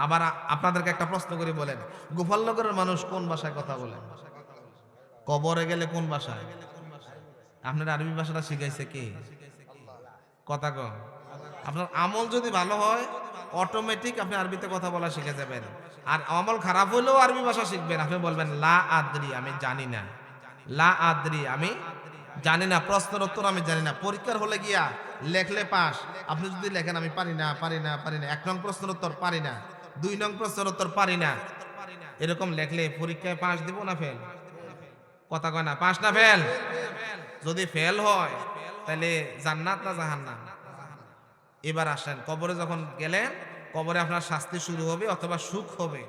আবার আপনাদেরকে একটা প্রশ্ন করে বলেন, গোপালনগরের মানুষ কোন ভাষায় কথা বলে? কবরে গেলে কোন ভাষায়? আপনার আরবি ভাষাটা শিখাইছে কে? কথা কম। আপনার আমল যদি ভালো হয়, অটোমেটিক আপনি আরবিতে কথা বলা শিখে যাবেন। আর আমল খারাপ হলেও আরবি ভাষা শিখবেন। আপনি বলবেন লা আদ্রি, আমি জানি না। লা আদ্রি, আমি জানি না। প্রশ্নের উত্তর আমি জানি না। পরীক্ষার হলে গিয়া লেখলে পাস। আপনি যদি লেখেন আমি পারি না, 1 নং প্রশ্নের উত্তর পারি না, 2 নং প্রশ্নের উত্তর পারি না, এরকম লেখলে পরীক্ষায় পাস দিব না ফেল? কথা কয় না, পাস না ফেল? যদি ফেল হয় তাহলে জান্নাত না জাহান্নাম? এবার আসেন, কবরে যখন গেলেন, কবরে আপনার শাস্তি শুরু হবে অথবা সুখ হবে।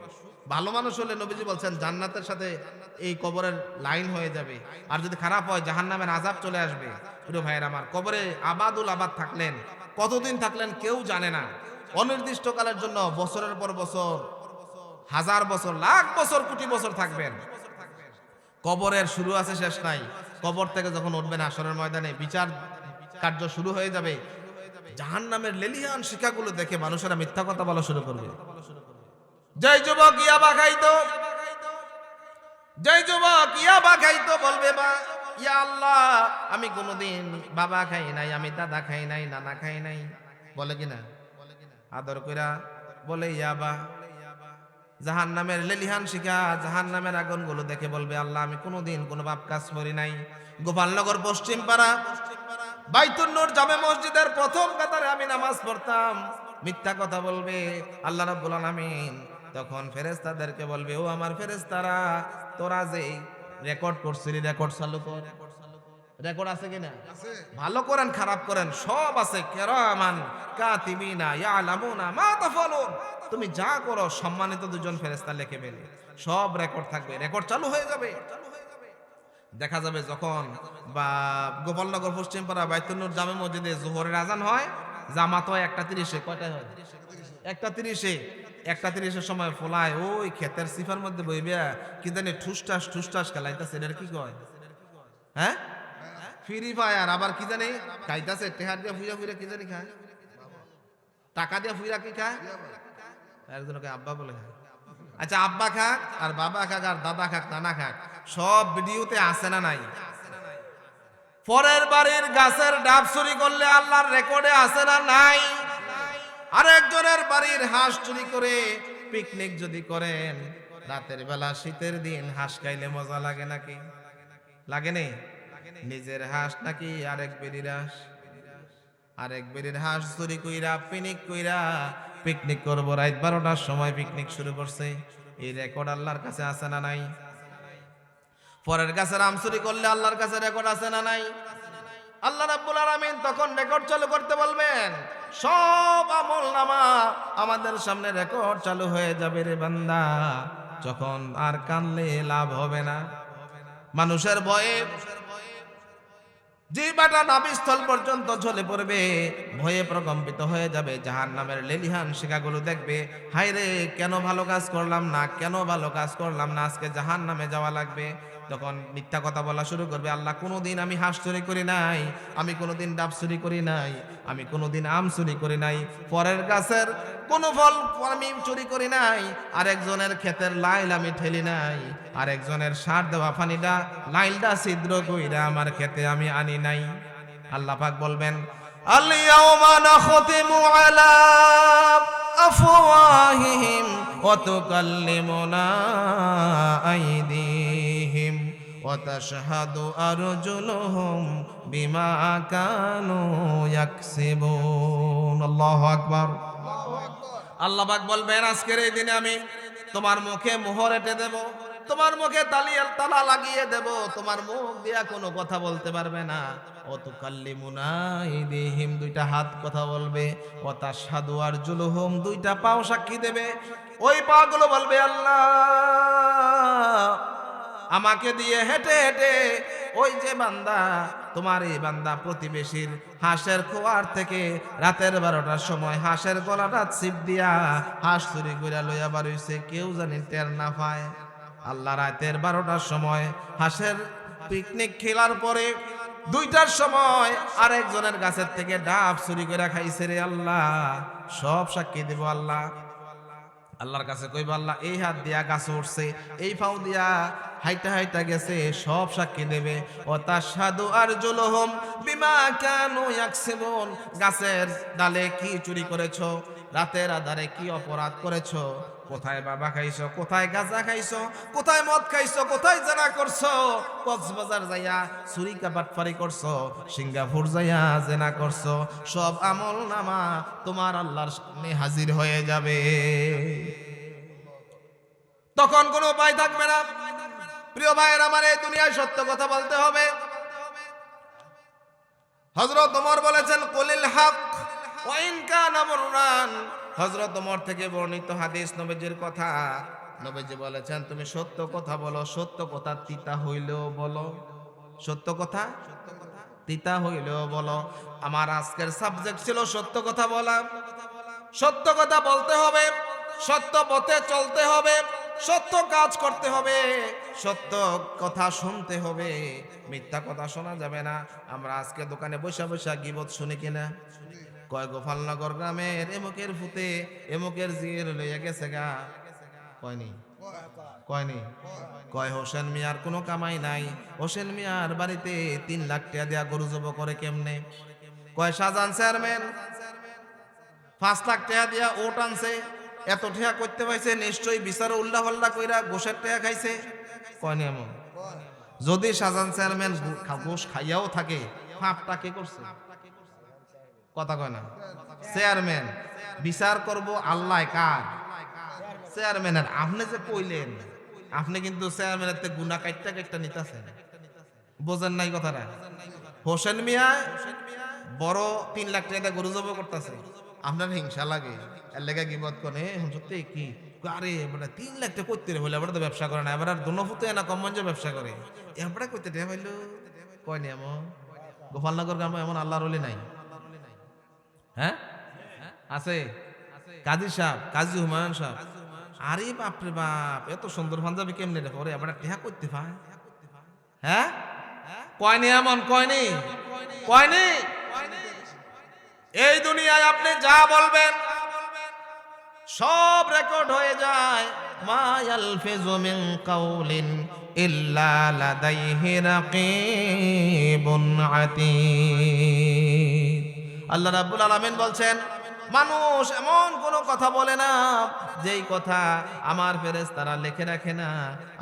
ভালো মানুষ হলে নবীজি বলছেন জান্নাতের সাথে এই কবরের লাইন হয়ে যাবে। আর যদি খারাপ হয় জাহান্নামের আযাব চলে আসবে। প্রিয় ভাইয়ের আমার, কবরে আবাদুল আবাদ থাকলেন, কতদিন থাকলেন কেউ জানে না। অনির্দিষ্টকালের জন্য বছরের পর বছর, 1000 বছর, লাখ বছর, কোটি বছর থাকবেন। কবরের শুরু আছে, শেষ নাই। কবর থেকে যখন উঠবেন হাশরের ময়দানে, বিচার কার্য শুরু হয়ে যাবে। জাহান্নামের লেলিহান শিখাগুলো দেখে মানুষেরা মিথ্যা কথা বলা শুরু করবে। যেই যুবক ইয়াবা খাইতো, যেই যুবক ইয়াবা খাইতো বলবে বা ইয়া আল্লাহ, আমি কোনোদিন বাবা খাই নাই, আমি দাদা খাই নাই, নানা খাই নাই, বলে কিনা? আদর কইরা বলে ইয়াবা। জাহান্নামের লেলিহান শিখা, জাহান্নামের আগুনগুলো দেখে বলবে আল্লাহ, আমি কোনোদিন কোনো পাপ কাজ করি নাই। গোপালনগর পশ্চিম পাড়া বাইতুন নূর জামে মসজিদের প্রথম কাতারে আমি নামাজ পড়তাম। মিথ্যা কথা বলবে আল্লাহ রাব্বুল আলামিন তখন ফেরেশতাদেরকে বলবে, ও আমার ফেরেশতারা, তোরা যে রেকর্ড করছিলি, রেকর্ড চালু কর। রেকর্ড আছে কিনা? ভালো করেন খারাপ করেন সব আছে। কিরামান কাতিবিনা ইয়ালামুনা মা তাফালুন, তুমি যা করো সম্মানিত 2 জন ফেরেশতা লিখে ফেলে, সব রেকর্ড থাকবে, রেকর্ড চালু হয়ে যাবে। দেখা যাবে যখন বা গোপালনগর পশ্চিম পাড়া বাইতুন নূর জামে মসজিদে জোহরের আজান হয়, জামাত হয় 1:30-এ। কয়টায় হয়? 1:30-এ। 1:30-এর সময় ফলায় ওই ক্ষেতের সিফার মধ্যে বইবিয়া কি জানি ঠুসটাস ঠুসটাস খেলাইতেছে। এটার কি কয়? হ্যাঁ, ফ্রি ফায়ার। আবার কি জানি খাইতেছে, টেহার দিয়া ফুইরা ফুইরা কি জানি খায়, টাকা দিয়া ফুইরা কি খায়, একজনকে আব্বা বলে খায়। আচ্ছা, আব্বা খাক আর বাবা খাক আর দাদা খাক নানা খাক, সব ভিডিওতে আছে না নাই? পরের বাড়ির গাছের ডাব চুরি করলে আল্লাহর রেকর্ডে আছে না নাই? আরেকজনের বাড়ির হাঁস চুরি করে পিকনিক যদি করেন, রাতের বেলা শীতের দিন হাঁস খাইলে মজা লাগে নাকি? লাগে নে? নিজের হাঁস নাকি আরেক বেরির হাঁস? আরেক বেরির হাঁস চুরি কইরা পিকনিক কইরা পিকনিক করবো, রাত 12টার সময় পিকনিক শুরু করছে। এই রেকর্ড আল্লাহর কাছে আছে না নাই? পরের গাছের আম চুরি করলে আল্লাহর কাছে রেকর্ড আছে না নাই? আল্লাহ রাব্বুল আলামিন তখন রেকর্ড চালু করতে বলবেন, সব আমলনামা আমাদের সামনে রেকর্ড চালু হয়ে যাবে রে বান্দা। যখন আর কানলে লাভ হবে না। মানুষের ভয়ে জিহ্বাটা নাভিস্থল পর্যন্ত ঝলে পড়বে, ভয়ে প্রকম্পিত হয়ে যাবে। জাহান্নামের লেলিহান শিখাগুলো দেখবে, হায় রে কেন ভালো কাজ করলাম না, কেন ভালো কাজ করলাম না, আজকে জাহান্নামে যাওয়া লাগবে। তখন মিথ্যা কথা বলা শুরু করবে, আল্লাহ কোনোদিন আমি হাঁস চুরি করি নাই, আমি কোনোদিন ডাব চুরি করি নাই, আমি কোনোদিন আম চুরি করি নাই, পরের গাছের কোনো ফল আমি চুরি করি নাই, আরেকজনের ক্ষেতের লাইল আমি ঠেলি নাই, আরেকজনের সার দেওয়া পানিটা লাইলটা ছিদ্র কইরা আমার ক্ষেতে আমি আনি নাই। আল্লাহ পাক বলবেন, আল-ইয়াওমা নাখতিমু আলা আফওয়াহিহিম ওয়া তুকাল্লিমুনা আইদিহিম ওয়া তাশহাদু আরজুলুহুম বিমা কানু ইয়াকসিবুন। আল্লাহু আকবার। আল্লাহ পাক বলবেন, আজকের এই দিনে আমি তোমার মুখে মোহর এঁটে দেব, তোমার মুখে তালা লাগিয়ে দেব, তোমার মুখ দিয়া কোনো কথা বলতে পারবে না। ওয়াতুকাল্লিমুনা আইদিহিম, দুইটা হাত কথা বলবে, ওয়া তাশহাদু আরজুলুহুম, দুইটা পাও সাক্ষী দেবে। ওই পাগুলো বলবে, আল্লাহ আমাকে দিয়ে হেঁটে হেঁটে ওই যে বান্দা, তোমার এই বান্দা প্রতিবেশীর হাঁসের খোয়ার থেকে রাতের 12টার সময় হাঁসের গলাটা ছিপ দিয়া হাঁস চুরি করে লইয়া বাড়িছে, কেউ জানি টের না পায়। আল্লাহ রাতের 12টার সময় হাঁসের পিকনিক খেলার পরে 2টার সময় আরেকজনের গাছের থেকে ডাব চুরি করে খাইছে রে আল্লাহ, সব সাক্ষী দেব। আল্লাহর কাছে কইব, আল্লাহ এই হাত দিয়া গাছে উঠছে, এই পাও দিয়া হাইটা হাইটা গেছে, সব সাক্ষী দেবে। ও তাশহাদু আরজুলুহুম বিমা কানু ইয়াকসিবুন, গাছের ডালে কি চুরি করেছো, রাতের আধারে কি অপরাধ করেছো, কোথায় বাবা খাইছো, কোথায় গাঁজা খাইছো, কোথায় মদ খাইছো, কোথায় জানা করছো, কক্সবাজার যাইয়া চুরি কাবাটফারি করছো, সিঙ্গাপুর যাইয়া জেনা করছো, সব আমল নামা তোমার আল্লাহর সামনে হাজির হয়ে যাবে। তখন কোনো উপায় থাকবে না। প্রিয় ভাইয়ের আমার, এই দুনিয়ায় সত্য কথা বলতে হবে। হযরত ওমর বলেছেন, কুলিল হক ওয়া ইন কানা মুররান। হযরত ওমর থেকে বর্ণিত হাদিস, নবীজির কথা। নবীজি বলেছেন, তুমি সত্য কথা বলো, সত্য কথা তিতা হইলেও বলো, সত্য কথা তিতা হইলেও বলো। আমার আজকের সাবজেক্ট ছিল সত্য কথা বলা। সত্য কথা বলতে হবে, সত্য পথে চলতে হবে, সত্য কাজ করতে হবে, সত্য কথা শুনতে হবে, মিথ্যা কথা শোনা যাবে না। আমরা আজকে দোকানে বসে বসে গীবত শুনি কিনা? কয় গোপালনগর গ্রামের এমুকের ফুতে এমুকের জিয়ের লইয়া গেছে গা, কয়নি কয়নি? কয় হোসেন মিয়ার কোনো কামাই নাই, হোসেন মিয়ার বাড়িতে 3 লাখ টাকা দেয়া গরু জব করে কেমনে? কয় শাহজাহান চেয়ারম্যান 5 লাখ টাকা দিয়া ওট আনছে, এত টাকা করতে পাইছে, নিশ্চয়ই বিচার উল্টা পাল্টা কইরা গোশের টাকা খাইছে। কয়নি এমন? যদি শাহজাহান চেয়ারম্যান গোশ খাইয়াও থাকে, পাপটা কে করছে? কথা কয় না। চেয়ারম্যান বিচার করব আল্লাহ কার? চেয়ারম্যানের। আপনি যে কইলেন, আপনি কিন্তু চেয়ারম্যানের তে গুনাহ কাটটা কাটটা নিতেছেন, বোঝেন নাই কথাটা? হোসেন মিয়া বড় 3 লাখ টাকা গরু জব করতেছে, আপনার হিংসা লাগে, এর লেগে গিবত করে। সত্যি কি? আরে এবারে 3 লাখ টাকা করতে রে হইলে এবারে তো ব্যবসা করে না, এবার আর দোনোফুতে না কম মঞ্জে ব্যবসা করে, এবারে করতে টাকা হইলো। কয়নি এমন? গোপালনগর গ্রামে এমন আল্লাহর ওলি নাই? হ্যাঁ আছে। কাজী সাহেব, কাজী হুমায়ুন সাহেব, আরে বাপরে বাপ, এত সুন্দর পাঞ্জাবি কেমনে রে পরে, আবার টেহা করতে পায়? হ্যাঁ কয়নি এমন? কয়নি? কয়নি? এই দুনিয়ায় আপনি যা বলবেন সব রেকর্ড হয়ে যায়। মা ইয়ালফিযু মিন কাউলিন ইল্লা লাদাইহি রাকীবুন আতীদ। আল্লাহ রাব্বুল আলামিন বলছেন, মানুষ এমন কোনো কথা বলে না যেই কথা আমার ফেরেশতারা লিখে রাখে না।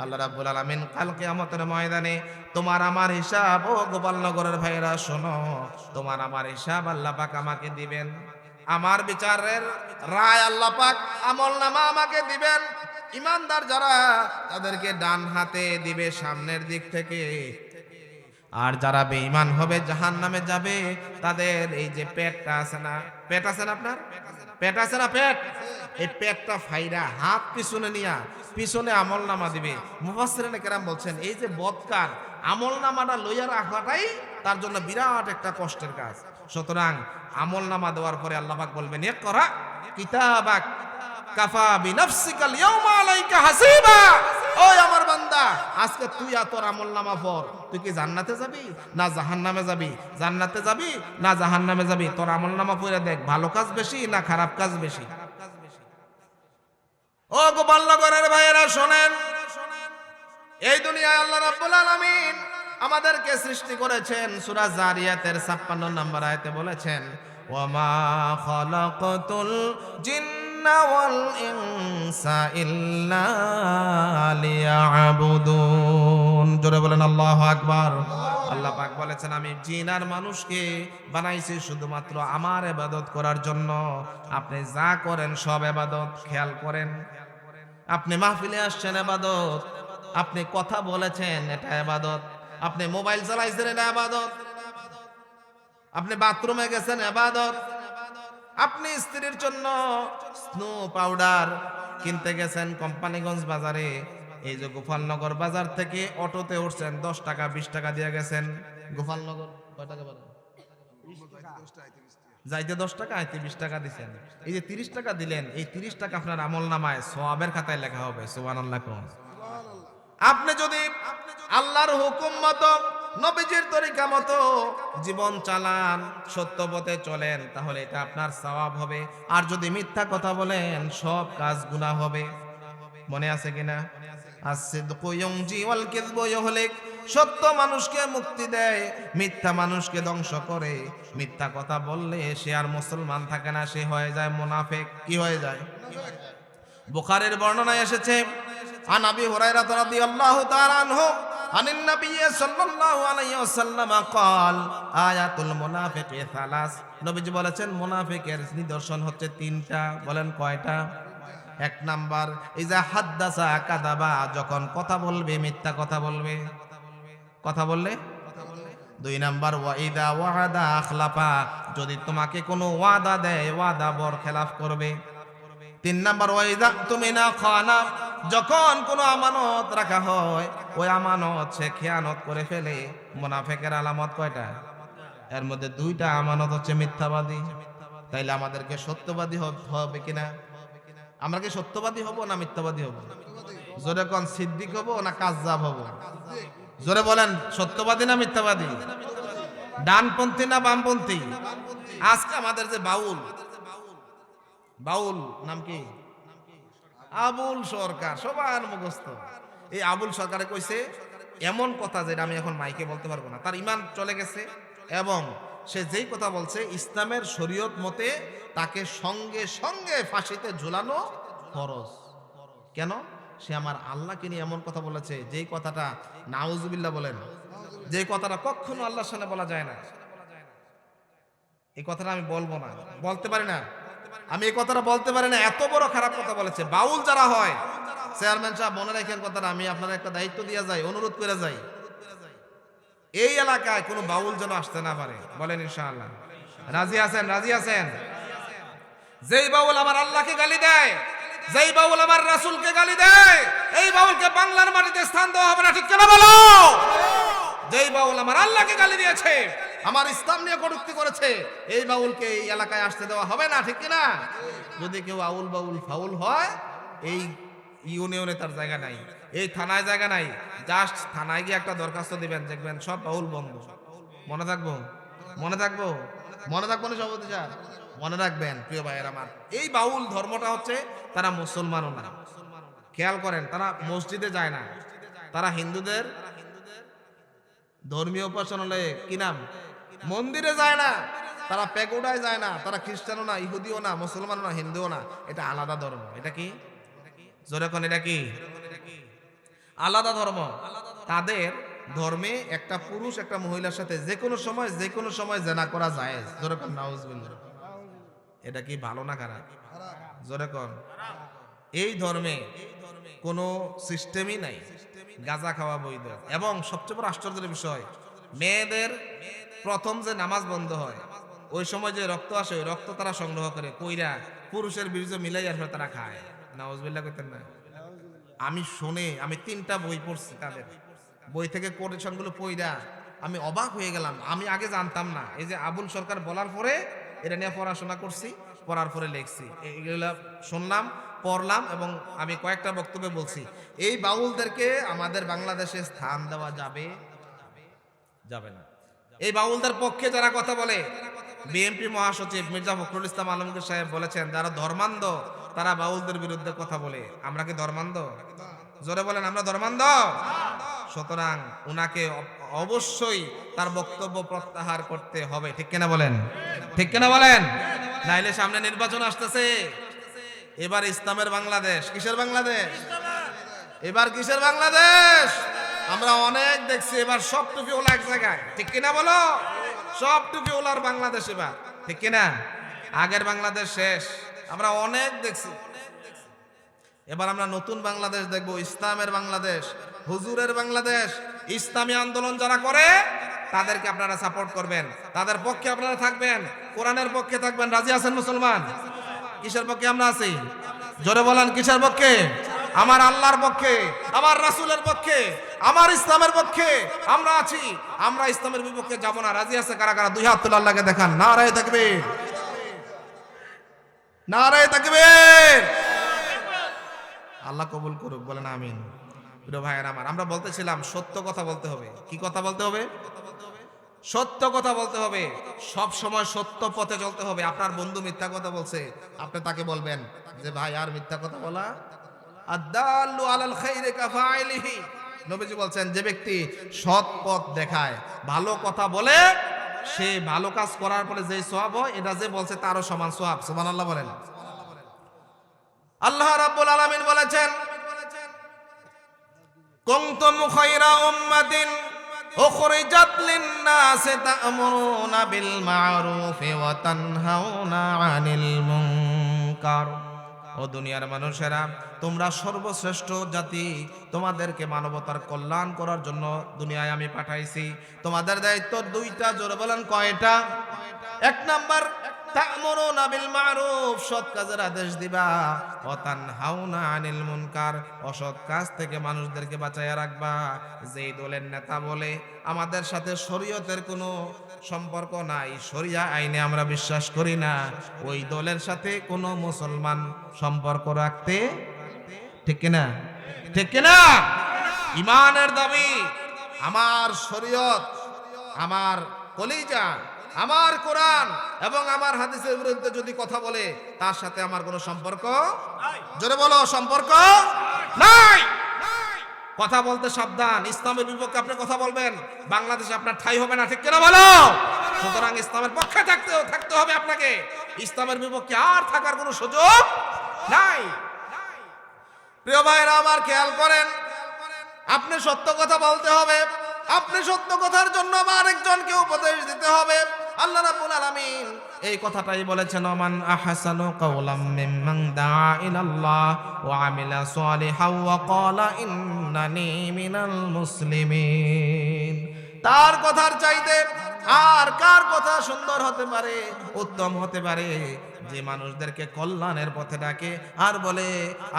আল্লাহ রাব্বুল আলামিন কাল কিয়ামতের ময়দানে তোমার আমার হিসাব, ও গোপালনগরের ভাইরা শোনো, তোমার আমার হিসাব আল্লাহ পাক আমাকে দিবেন। আমার বিচারের রায় আল্লাহ পাক আমলনামা আমাকে দিবেন। ইমানদার যারা, তাদেরকে ডান হাতে দিবে সামনের দিক থেকে, আর যারা বেঈমান হবে জাহান্নামে যাবে, তাদের এই যে পেটটা আছে না, পেট আছে না আপনার, পেট আছে না, পেট, এই পেটটা ফাইরা হাত পিছনে নিয়া পিছনে আমলনামা দিবে। মুফাসসিরিনে কেরাম বলছেন, এই যে বদকার আমলনামাটা লইয়া রাখাটাই তার জন্য বিরাট একটা কষ্টের কাজ। সুতরাং আমলনামা দেওয়ার পরে আল্লাহ পাক বলবেন, ইকরা কিতাবাক কাফা বিনাফসিকাল ইয়াওমা আলাইকা হাসিবা। ওই আমার বান্দা, আজকে তুই আর তোর আমলনামা পড়, তুই কি জান্নাতে যাবি না জাহান্নামে যাবি? জান্নাতে যাবি না জাহান্নামে যাবি? তোর আমলনামা পড়ে দেখ, ভালো কাজ বেশি না খারাপ কাজ বেশি। ও গোপালনগরের ভাইয়েরা শোনেন, এই দুনিয়ায় আল্লাহ রাব্বুল আলামিন আমাদেরকে সৃষ্টি করেছেন। সূরা জারিয়াতের 56 নম্বর আয়াতে বলেছেন, ওয়ামা খালাকাতুল জিন্না ওয়াল ইনসা ইল্লা লিয়াবুদুন। জোরে বলেন আল্লাহু আকবার। আল্লাহ পাক বলেছেন, আমি জিন আর মানুষকে বানাইছি শুধুমাত্র আমার ইবাদত করার জন্য। আপনি যা করেন সব ইবাদত। খেয়াল করেন, আপনি মাহফিলে আসছেন ইবাদত, আপনি কথা বলেছেন এটা ইবাদত, আপনি মোবাইল চালাইছেন এটা ইবাদত, আপনি বাথরুমে গেছেন ইবাদত, আপনি স্ত্রীর জন্য স্নো পাউডার কিনতে গেছেন কোম্পানিগঞ্জ বাজারে, এই যে গোপালনগর বাজার থেকে অটোতে উঠছেন, 10 টাকা 20 টাকা দিয়ে গেছেন গোপালনগর। কয় টাকা বলেন? যাইতে 10 টাকা, আইতে 20 টাকা দিচ্ছেন। এই যে 30 টাকা দিলেন, এই 30 টাকা আপনার আমলনামায় সওয়াবের খাতায় লেখা হবে। সুবহানাল্লাহ। আপনি যদি আল্লাহর হুকুম মতো নবীজির তরিকা মতো জীবন চালান, সত্য পথে চলেন, তাহলে এটা আপনার সওয়াব হবে। আর যদি মিথ্যা কথা বলেন, সব কাজ গুনাহ হবে। মনে আছে কিনা? as-sidqu yunji wal kidhbu yuhlik। সত্য মানুষকে মুক্তি দেয়, মিথ্যা মানুষকে ধ্বংস করে। মিথ্যা কথা বললে সে আর মুসলমান থাকে না, সে হয়ে যায় মুনাফিক। কি হয়ে যায়? বুখারীর বর্ণনায় এসেছে, আন আবি হুরায়রা রাদিয়াল্লাহু তাআলা আনহু আনিন নবী সাল্লাল্লাহু আলাইহি ওয়াসাল্লাম قال আয়াতুল মুনাফিকি সালাস। নবীজি বলেছেন মুনাফিকের নিদর্শন হচ্ছে 3টা। বলেন কয়টা? 1 নাম্বার, ইজা হাদ্দাসা কাযাবা, যখন কথা বলবে মিথ্যা কথা বলবে, কথা বললে। 2 নাম্বার, ওয়া ইদা ওয়াদা আখলাফা, যদি তোমাকে কোনো ওয়াদা দেয় ওয়াদা বরখেলাফ করবে। 3 নাম্বার, ওয়া ইদা তুমিনা খানা, যখন কোনো আমানত রাখা হয় ওই আমানত সে খেয়ানত করে ফেলে। মুনাফিকের আলামত কয়টা? এর মধ্যে 2টা আমানত হচ্ছে মিথ্যাবাদী। তাইলে আমাদেরকে সত্যবাদী হবে কিনা? আমরা কি সত্যবাদী হব না মিথ্যাবাদী হব? জোরে কোন, সিদ্দিক হব না কাজ্জাব হব? জোরে বলেন, সত্যবাদী না মিথ্যাবাদী? ডানপন্থী না বামপন্থী? আজকে আমাদের যে বাউল, বাউল নাম কি? আবুল সরকার, সবার মুখস্থ। এই আবুল সরকারে কইছে এমন কথা যেটা আমি এখন মাইকে বলতে পারবো না। তার ঈমান চলে গেছে এবং সে যেই কথা বলছে ইসলামের শরীয়ত মতে তাকে সঙ্গে সঙ্গে ফাঁসিতে ঝুলানো ফরজ। কেন? সে আমার আল্লাহকে নিয়ে এমন কথা বলেছে যেই কথাটা, নাউজুবিল্লাহ বলেন, যে কথাটা কখনো আল্লাহর সামনে বলা যায় না। এই কথাটা আমি বলবো না, বলতে পারি না, আমি এই কথাটা বলতে পারি না। এত বড় খারাপ কথা বলেছে। বাউল যারা হয়, চেয়ারম্যান সাহেব মনে রাখেন কথাটা, আমি আপনার একটা দায়িত্ব দিয়ে যাই, অনুরোধ করে যাই, এই এলাকায় কোনো বাউল যেন আসতে না পারে। বলেন ইনশাআল্লাহ। রাজি আছেন? রাজি আছেন? যেই বাউল আমার আল্লাহকে গালি দেয়, যেই বাউল আমার রাসূলকে গালি দেয়, এই বাউলকে বাংলার মাটিতে স্থান দেওয়া হবে না। ঠিক কেন বলো? যেই বাউল আমার আল্লাহকে গালি দিয়েছে, আমার ইসলাম নিয়ে কটূক্তি করেছে, এই বাউলকে এই এলাকায় আসতে দেওয়া হবে না। ঠিক কিনা? যদি কেউ আউল বাউল ফাউল হয়, এই ইউনিয়নে তার জায়গা নাই, এই থানায় জায়গা নাই। জাস্ট থানায় গিয়ে একটা দরখাস্ত দিবেন, দেখবেন সব বাউল বন্ধ। মনে থাকবো? মনে থাকবো? মনে থাকবো না সভাপতি সাহেব? মনে রাখবেন প্রিয় ভাইয়ের আমার, এই বাউল ধর্মটা হচ্ছে তারা মুসলমানও না। খেয়াল করেন, তারা মসজিদে যায় না, তারা হিন্দুদের ধর্মীয় উপাসনালয়ে কি নাম মন্দিরে যায় না, তারা পেগোডায় যায় না, তারা খ্রিস্টানও না, ইহুদিও না, মুসলমানও না, হিন্দুও না। এটা আলাদা ধর্ম। এটা কি? জোরে কোন, এটা কি? আলাদা ধর্ম। তাদের ধর্মে একটা পুরুষ একটা মহিলার সাথে যে কোনো সময় জেনা করা যায়। জোরে কোন নাউজুবিল্লাহ। এটা কি ভালো না খারাপ? জোরে কোন। এই ধর্মে কোনো সিস্টেমই নাই, গাঁজা খাওয়া বৈধ। এবং সবচেয়ে বড় আশ্চর্যের বিষয়, মেয়েদের প্রথম যে নামাজ বন্ধ হয় ওই সময় যে রক্ত আসে, ওই রক্ত তারা সংগ্রহ করে কইরা পুরুষের বীর্য মিলাই আর তারা খায়। নাউজুবিল্লাহ করতেন না? আমি শুনে, আমি 3টা বই পড়ছি, তাদের বই থেকে কোটেশনগুলো পড়া আমি অবাক হয়ে গেলাম। আমি আগে জানতাম না, এই যে আবুল সরকার বলার পরে এটা নিয়ে পড়াশোনা করছি, পড়ার পরে লিখছি, এগুলো শুনলাম, পড়লাম এবং আমি কয়েকটা বক্তব্যে বলছি। এই বাউলদেরকে আমাদের বাংলাদেশে স্থান দেওয়া যাবে যাবে না। এই বাউলদের পক্ষে যারা কথা বলে, বিএনপি মহাসচিব মির্জা ফখরুল ইসলাম আলমগীর সাহেব বলেছেন, যারা ধর্মান্ধ তারা বাউলদের বিরুদ্ধে কথা বলে। আমরা কি ধর্মান্ধ? জোরে বলেন, আমরা ধর্মান্ধ? সুতরাং উনাকে অবশ্যই তার বক্তব্য প্রত্যাহার করতে হবে। ঠিক কিনা বলেন? ঠিক কিনা বলেন? নাইলে সামনে নির্বাচন আসতেছে। এবার ইসলামের বাংলাদেশ, কিসের বাংলাদেশ? এবার কিসের বাংলাদেশ? আমরা অনেক দেখছি এবার সব টুপিওয়ালা এক জায়গায়। ঠিক কিনা বলো? সব টুপিওয়ালার বাংলাদেশ এবার। ঠিক কিনা? আগের বাংলাদেশ শেষ, আমরা অনেক দেখছি। এবার আমরা নতুন বাংলাদেশ দেখব, ইসলামের বাংলাদেশ, হুজুরের বাংলাদেশ। ইসলামী আন্দোলন যারা করে তাদেরকে আপনারা সাপোর্ট করবেন, তাদের পক্ষে আপনারা থাকবেন, কোরআনের পক্ষে থাকবেন। রাজি আছেন মুসলমান? কিসের পক্ষে আমরা আছি? জোরে বলেন, কিসের পক্ষে? আমার আল্লাহর পক্ষে, আমার রাসূলের পক্ষে, আমার ইসলামের পক্ষে আমরা আছি। আমরা ইসলামের বিপক্ষে যাব না। রাজি আছে কারা কারা? দুই হাত তুলে আল্লাহকে দেখান। নারায়ে তাকবীর, নারায়ে তাকবীর। আল্লাহ কবুল করুক, বলেন আমিন। প্রিয় ভাইয়েরা আমার, আমরা বলতেছিলাম সত্য কথা বলতে হবে। কি কথা বলতে হবে? সত্য কথা বলতে হবে। সব সময় সত্য পথে চলতে হবে। আপনার বন্ধু মিথ্যা কথা বলছে, আপনি তাকে বলবেন যে ভাই আর মিথ্যা কথা বলা। আদাল্লু আলাল খাইরি কাফাইলিহি, নবীজি বলছেন, যে ব্যক্তি সৎ পথ দেখায়, ভালো কথা বলে, সে ভালো কাজ করার পরে যে সওয়াব হয়, এটা যে বলছে তারও সমান সওয়াব। সুবহানাল্লাহ বলেন। আল্লাহ রাব্বুল আলামিন বলেছেন, কুনতুম খায়রা উম্মাতিন উখরিজাত লিন-নাসি তা'মুরুনা বিল মা'রুফি ওয়া তানহাউনা 'আনিল মুনকার। ও দুনিয়ার মানুষেরা, তোমরা সর্বশ্রেষ্ঠ জাতি, তোমাদেরকে মানবতার কল্যাণ করার জন্য দুনিয়ায় আমি পাঠাইছি। তোমাদের দায়িত্ব দুইটা। জোরে বলেন, কয়টা? এক নাম্বার, তা'মুরুনা বিল মা'রুফ, সৎ কাজের আদেশ দিবা, ওয়া তানহাউনা আনিল মুনকার, অসৎ কাজ থেকে মানুষদেরকে বাঁচায়া রাখবা। যেই দলের নেতা বলে আমাদের সাথে শরীয়তের কোনো সম্পর্ক নাই, শরিয়া আইনে আমরা বিশ্বাস করি না, ওই দলের সাথে কোনো মুসলমান সম্পর্ক রাখতে, ঠিক কিনা? ঠিক কিনা? ইমানের দাবি, আমার শরীয়ত, আমার কলিজা, আমার কোরআন এবং আমার হাদিসের বিরুদ্ধে যদি কথা বলে, তার সাথে আমার কোনো সম্পর্ক নাই। জোরে বলো, সম্পর্ক নাই। কথা বলতে সাবধান। ইসলামের বিপক্ষে আপনি কথা বলবেন, বাংলাদেশে আপনার ঠাঁই হবে না। ঠিক কিনা বলো? সুতরাং ইসলামের পক্ষে থাকতে হবে আপনাকে। ইসলামের বিপক্ষে আর থাকার কোনো সুযোগ নাই। প্রিয় ভাইরা আমার, খেয়াল করেন, আপনি সত্য কথা বলতে হবে। আপনি সত্য কথার জন্য আরেকজনকে উপদেশ দিতে হবে। আল্লাহ রাব্বুল আলামিন এই কথাটাই বলেছেন, ওমান আহসানু কাওলাম মিম্মান দাআ ইলাল্লাহ ওয়া আমিলা সালিহান ওয়া ক্বালা ইন্নানি মিনাল মুসলিমিন। তার কথার চাইতে আর কার কথা সুন্দর হতে পারে, উত্তম হতে পারে, যে মানুষদেরকে কল্যাণের পথে ডাকে আর বলে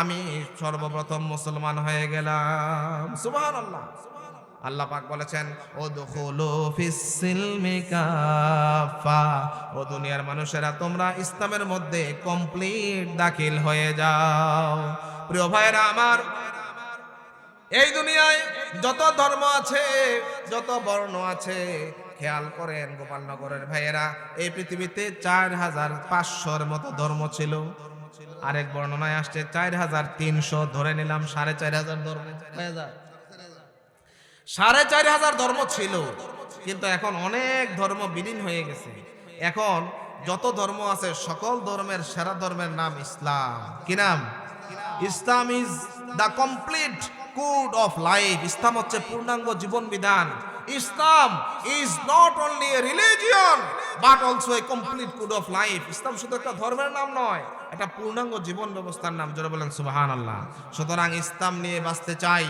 আমি সর্বপ্রথম মুসলমান হয়ে গেলাম। সুবহানাল্লাহ। আল্লাহ পাক বলেছেন, উদখুলু ফিস সিলমি কাফা, ও দুনিয়ার মানুষেরা, তোমরা ইসলামের মধ্যে কমপ্লিট দাখিল হয়ে যাও। প্রিয় ভাইরা আমার, এই দুনিয়ায় যত ধর্ম আছে, যত বর্ণ আছে, খেয়াল করেন গোপালনগরের ভাইয়েরা, এই পৃথিবীতে 4500-র মতো ধর্ম ছিল। আরেক বর্ণনায় আসছে 4300, ধরে নিলাম 4500 ধর্ম। 4500 ধর্ম ছিল, কিন্তু এখন অনেক ধর্ম বিলীন হয়ে গেছে। এখন যত ধর্ম আছে, সকল ধর্মের সেরা ধর্মের নাম ইসলাম। কি নাম? Islam is the complete code of life. ইসলাম হচ্ছে পূর্ণাঙ্গ জীবন বিধান। Islam is not only a religion but also a complete code of life. ইসলাম শুধু একটা ধর্মের নাম নয়, এটা পূর্ণাঙ্গ জীবন ব্যবস্থার নাম। জোরে বলেন সুবহানাল্লাহ। সুতরাং ইসলাম নিয়ে বাঁচতে চাই,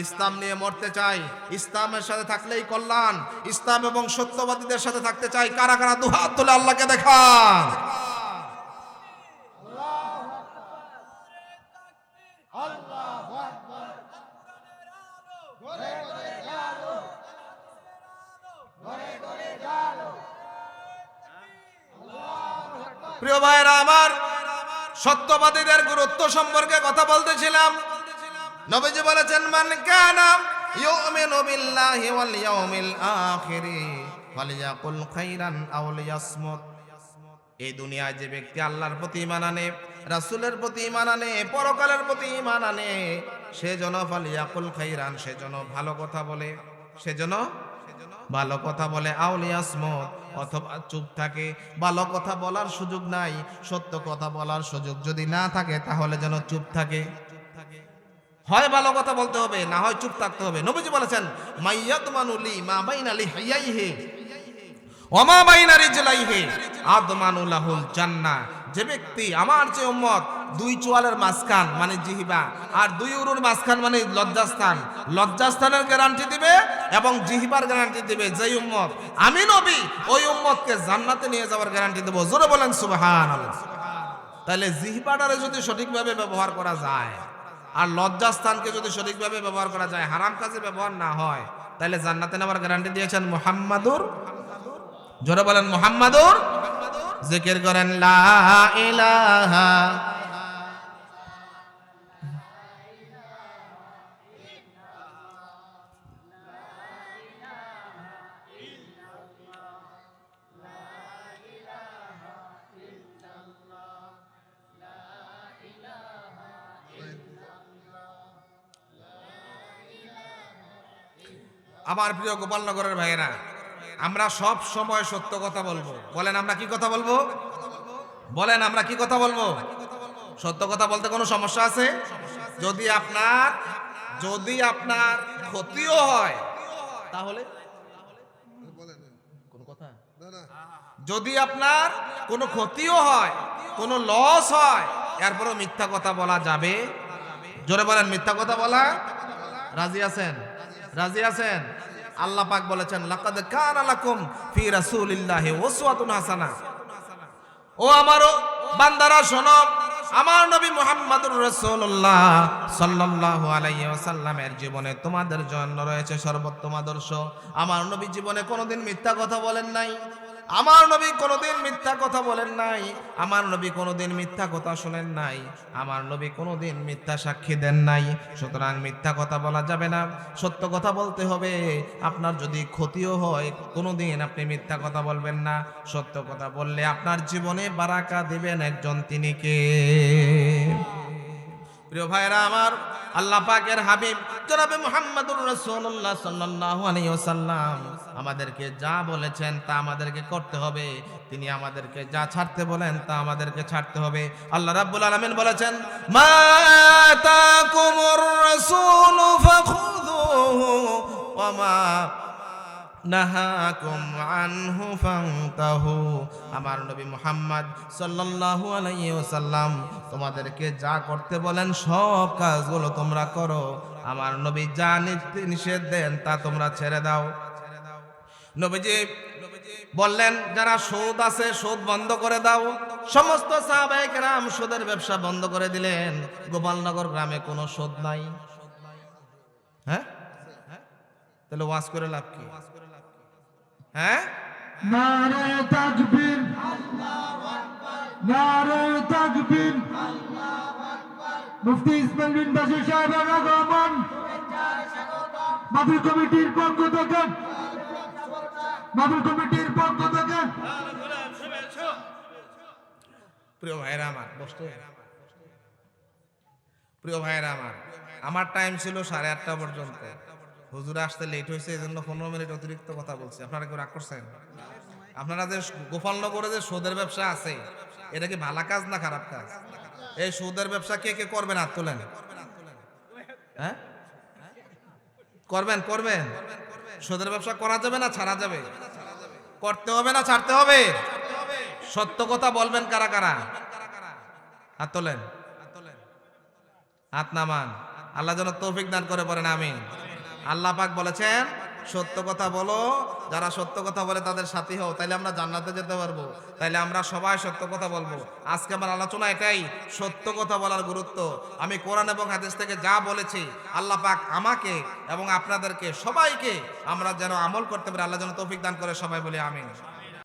ইসলাম নিয়ে মরতে চাই, ইসলামের সাথে থাকলেই কল্যাণ। ইসলাম এবং সত্যবাদীদের সাথে থাকতে চাই। কারা কারা দুহাত তুলে আল্লাহকে দেখান। প্রিয় ভাইরা আমার, সত্যবাদীদের গুরুত্ব সম্পর্কে কথা বলতেছিলাম। নবীজি বলেছেন, মান কানা ইউমিনু বিল্লাহি ওয়াল ইয়াউমিল আখির ফালিয়াকুল খাইরান আও লিয়াসমুত। এই দুনিয়ায় যে ব্যক্তি আল্লাহর প্রতি ঈমান আনে, রাসূলের প্রতি ঈমান আনে, পরকালের প্রতি ঈমান আনে, সে যেন ফালিয়াকুল খাইরান, সে যেন ভালো কথা বলে, সে যেন ভালো কথা বলে, আও লিয়াসমুত, অথবা চুপ থাকে। ভালো কথা বলার সুযোগ নাই, সত্য কথা বলার সুযোগ যদি না থাকে তাহলে যেন চুপ থাকে। হয় ভালো কথা বলতে হবে, না হয় চুপ থাকতে হবে। নবীজি বলেছেন, মাইয়াতমানু লি মা বাইনা লিহিয়াইহি ওয়া মা বাইনা রিজলাইহি আদমানু লাহুল জান্নাহ। যে ব্যক্তি আমার যে উম্মত দুই চোয়ালের মাঝখান মানে জিহবা আর দুই উরুর মাঝখান মানে লজ্জাস্থান, লজ্জাস্থানের গ্যারান্টি দিবে এবং জিহবার গ্যারান্টি দিবে, যেই উম্মত আমি নবী ওই উম্মতকে জান্নাতে নিয়ে যাওয়ার গ্যারান্টি দেব। জোরে বলেন সুবহানাল্লাহ। তাহলে জিহবাটারে যদি সঠিকভাবে ব্যবহার করা যায় আর লজ্জাস্থানকে যদি সঠিকভাবে ব্যবহার করা যায়, হারাম কাজে ব্যবহার না হয়, তাহলে জান্নাতে নেওয়ার গ্যারান্টি দিয়েছেন মুহাম্মাদুর। জোরে বলেন মুহাম্মাদুর। জিকির করেন লা ইলাহা আমার প্রিয় গোপালনগরের ভাইয়েরা, আমরা সব সময় সত্য কথা বলবো। বলেন আমরা কি কথা বলবো? বলেন আমরা কি কথা বলবো? সত্য কথা বলতে কোনো সমস্যা আছে? যদি আপনার ক্ষতিও হয় তাহলে কোন কথা, যদি আপনার কোনো ক্ষতিও হয়, কোনো লস হয়, এরপরও মিথ্যা কথা বলা যাবে? জোরে বলেন, মিথ্যা কথা বলা রাজি আছেন? রাজি আছেন? আল্লাহ পাক বলেছেন, লাকাদ কানা লাকুম ফি রাসূলিল্লাহি উসওয়াতুন হাসানাহ। ও আমার বান্দারা শোনো, আমার নবী মুহাম্মদুর রাসূলুল্লাহ সাল্লাল্লাহু আলাইহি ওয়াসাল্লামের জীবনে তোমাদের জন্য রয়েছে সর্বোত্তম আদর্শ। আমার নবী জীবনে কোনোদিন মিথ্যা কথা বলেন নাই, আমার নবী কোনোদিন মিথ্যা কথা বলেন নাই, আমার নবী কোনোদিন মিথ্যা কথা শুনেন নাই, আমার নবী কোনোদিন মিথ্যা সাক্ষী দেন নাই। সুতরাং মিথ্যা কথা বলা যাবে না, সত্য কথা বলতে হবে। আপনার যদি ক্ষতিও হয় কোনোদিন আপনি মিথ্যা কথা বলবেন না। সত্য কথা বললে আপনার জীবনে বারাকা দিবেন একজন, তিনি কে? প্রিয় ভাইরা আমার, আল্লাহ পাকের হাবিব জনাবে মুহাম্মদুর রাসূলুল্লাহ সাল্লাল্লাহু আলাইহি ওয়াসাল্লাম আমাদেরকে যা বলেছেন তা আমাদেরকে করতে হবে। তিনি আমাদেরকে যা ছাড়তে বলেন তা আমাদেরকে ছাড়তে হবে। আল্লাহ রাব্বুল আলামিন বলেছেন, মা আতাকুমুর রাসূলু ফাখুযুহু ওয়া মা নাহাকুম আনহু ফান্তাহু। আমার নবী মুহাম্মদ সাল্লাল্লাহু আলাইহি ওয়াসাল্লাম তোমাদেরকে যা করতে বলেন সব কাজগুলো তোমরা করো। আমার নবী যা নিষেধ দেন তা তোমরা ছেড়ে দাও। নবীজি বললেন, যারা সুদ আছে সুদ বন্ধ করে দাও। সমস্ত সাহাবায়ে কেরাম সুদের ব্যবসা বন্ধ করে দিলেন। গোপালনগর গ্রামে কোনো সুদ নাই। হ্যাঁ, তাহলে ওয়াজ করে লাভ কি? হ্যাঁ, নারে তাকবীর, আল্লাহু আকবার, নারে তাকবীর, আল্লাহু আকবার। মুফতি ইসমাইল বিন বাশির সাহেবের আগমন, শুভেচ্ছায় স্বাগতম। মাহফিল কমিটির পক্ষ থেকে, মাহফিল কমিটির পক্ষ থেকে শুভেচ্ছা। প্রিয় ভাইরা আমার, বসতে প্রিয় ভাইরা আমার টাইম ছিল 8:30 পর্যন্ত। হুজুর আসতে লেট হয়েছে, এই জন্য 15 মিনিট অতিরিক্ত কথা বলছি। আপনারা কেউ রাগ করছেন? আপনারা যে গোপালনগরে যে সুদের ব্যবসা আছে, এটা কি ভালো কাজ না খারাপ কাজ? এই সুদের ব্যবসা কে কে করবেন? হাত তোলেন। হ্যাঁ, করবেন? সুদের ব্যবসা করা যাবে না ছাড়া যাবে? করতে হবে না ছাড়তে হবে? সত্য কথা বলবেন কারা কারা? হাত তোলেন, হাত নামান। আল্লাহ যেন তৌফিক দান করে পড়েন আমিন। আল্লাহ পাক বলেছেন, সত্য কথা বলো, যারা সত্য কথা বলে তাদের সাথী হও, তাইলে আমরা জান্নাতে যেতে পারবো। তাইলে আমরা সবাই সত্য কথা বলবো। আজকে আমার আলোচনা এটাই, সত্য কথা বলার গুরুত্ব। আমি কোরআন এবং হাদিস থেকে যা বলেছি, আল্লাহ পাক আমাকে এবং আপনাদেরকে সবাইকে আমরা যেন আমল করতে পারি। আল্লাহ যেন তৌফিক দান করে, সবাই বলি আমিন।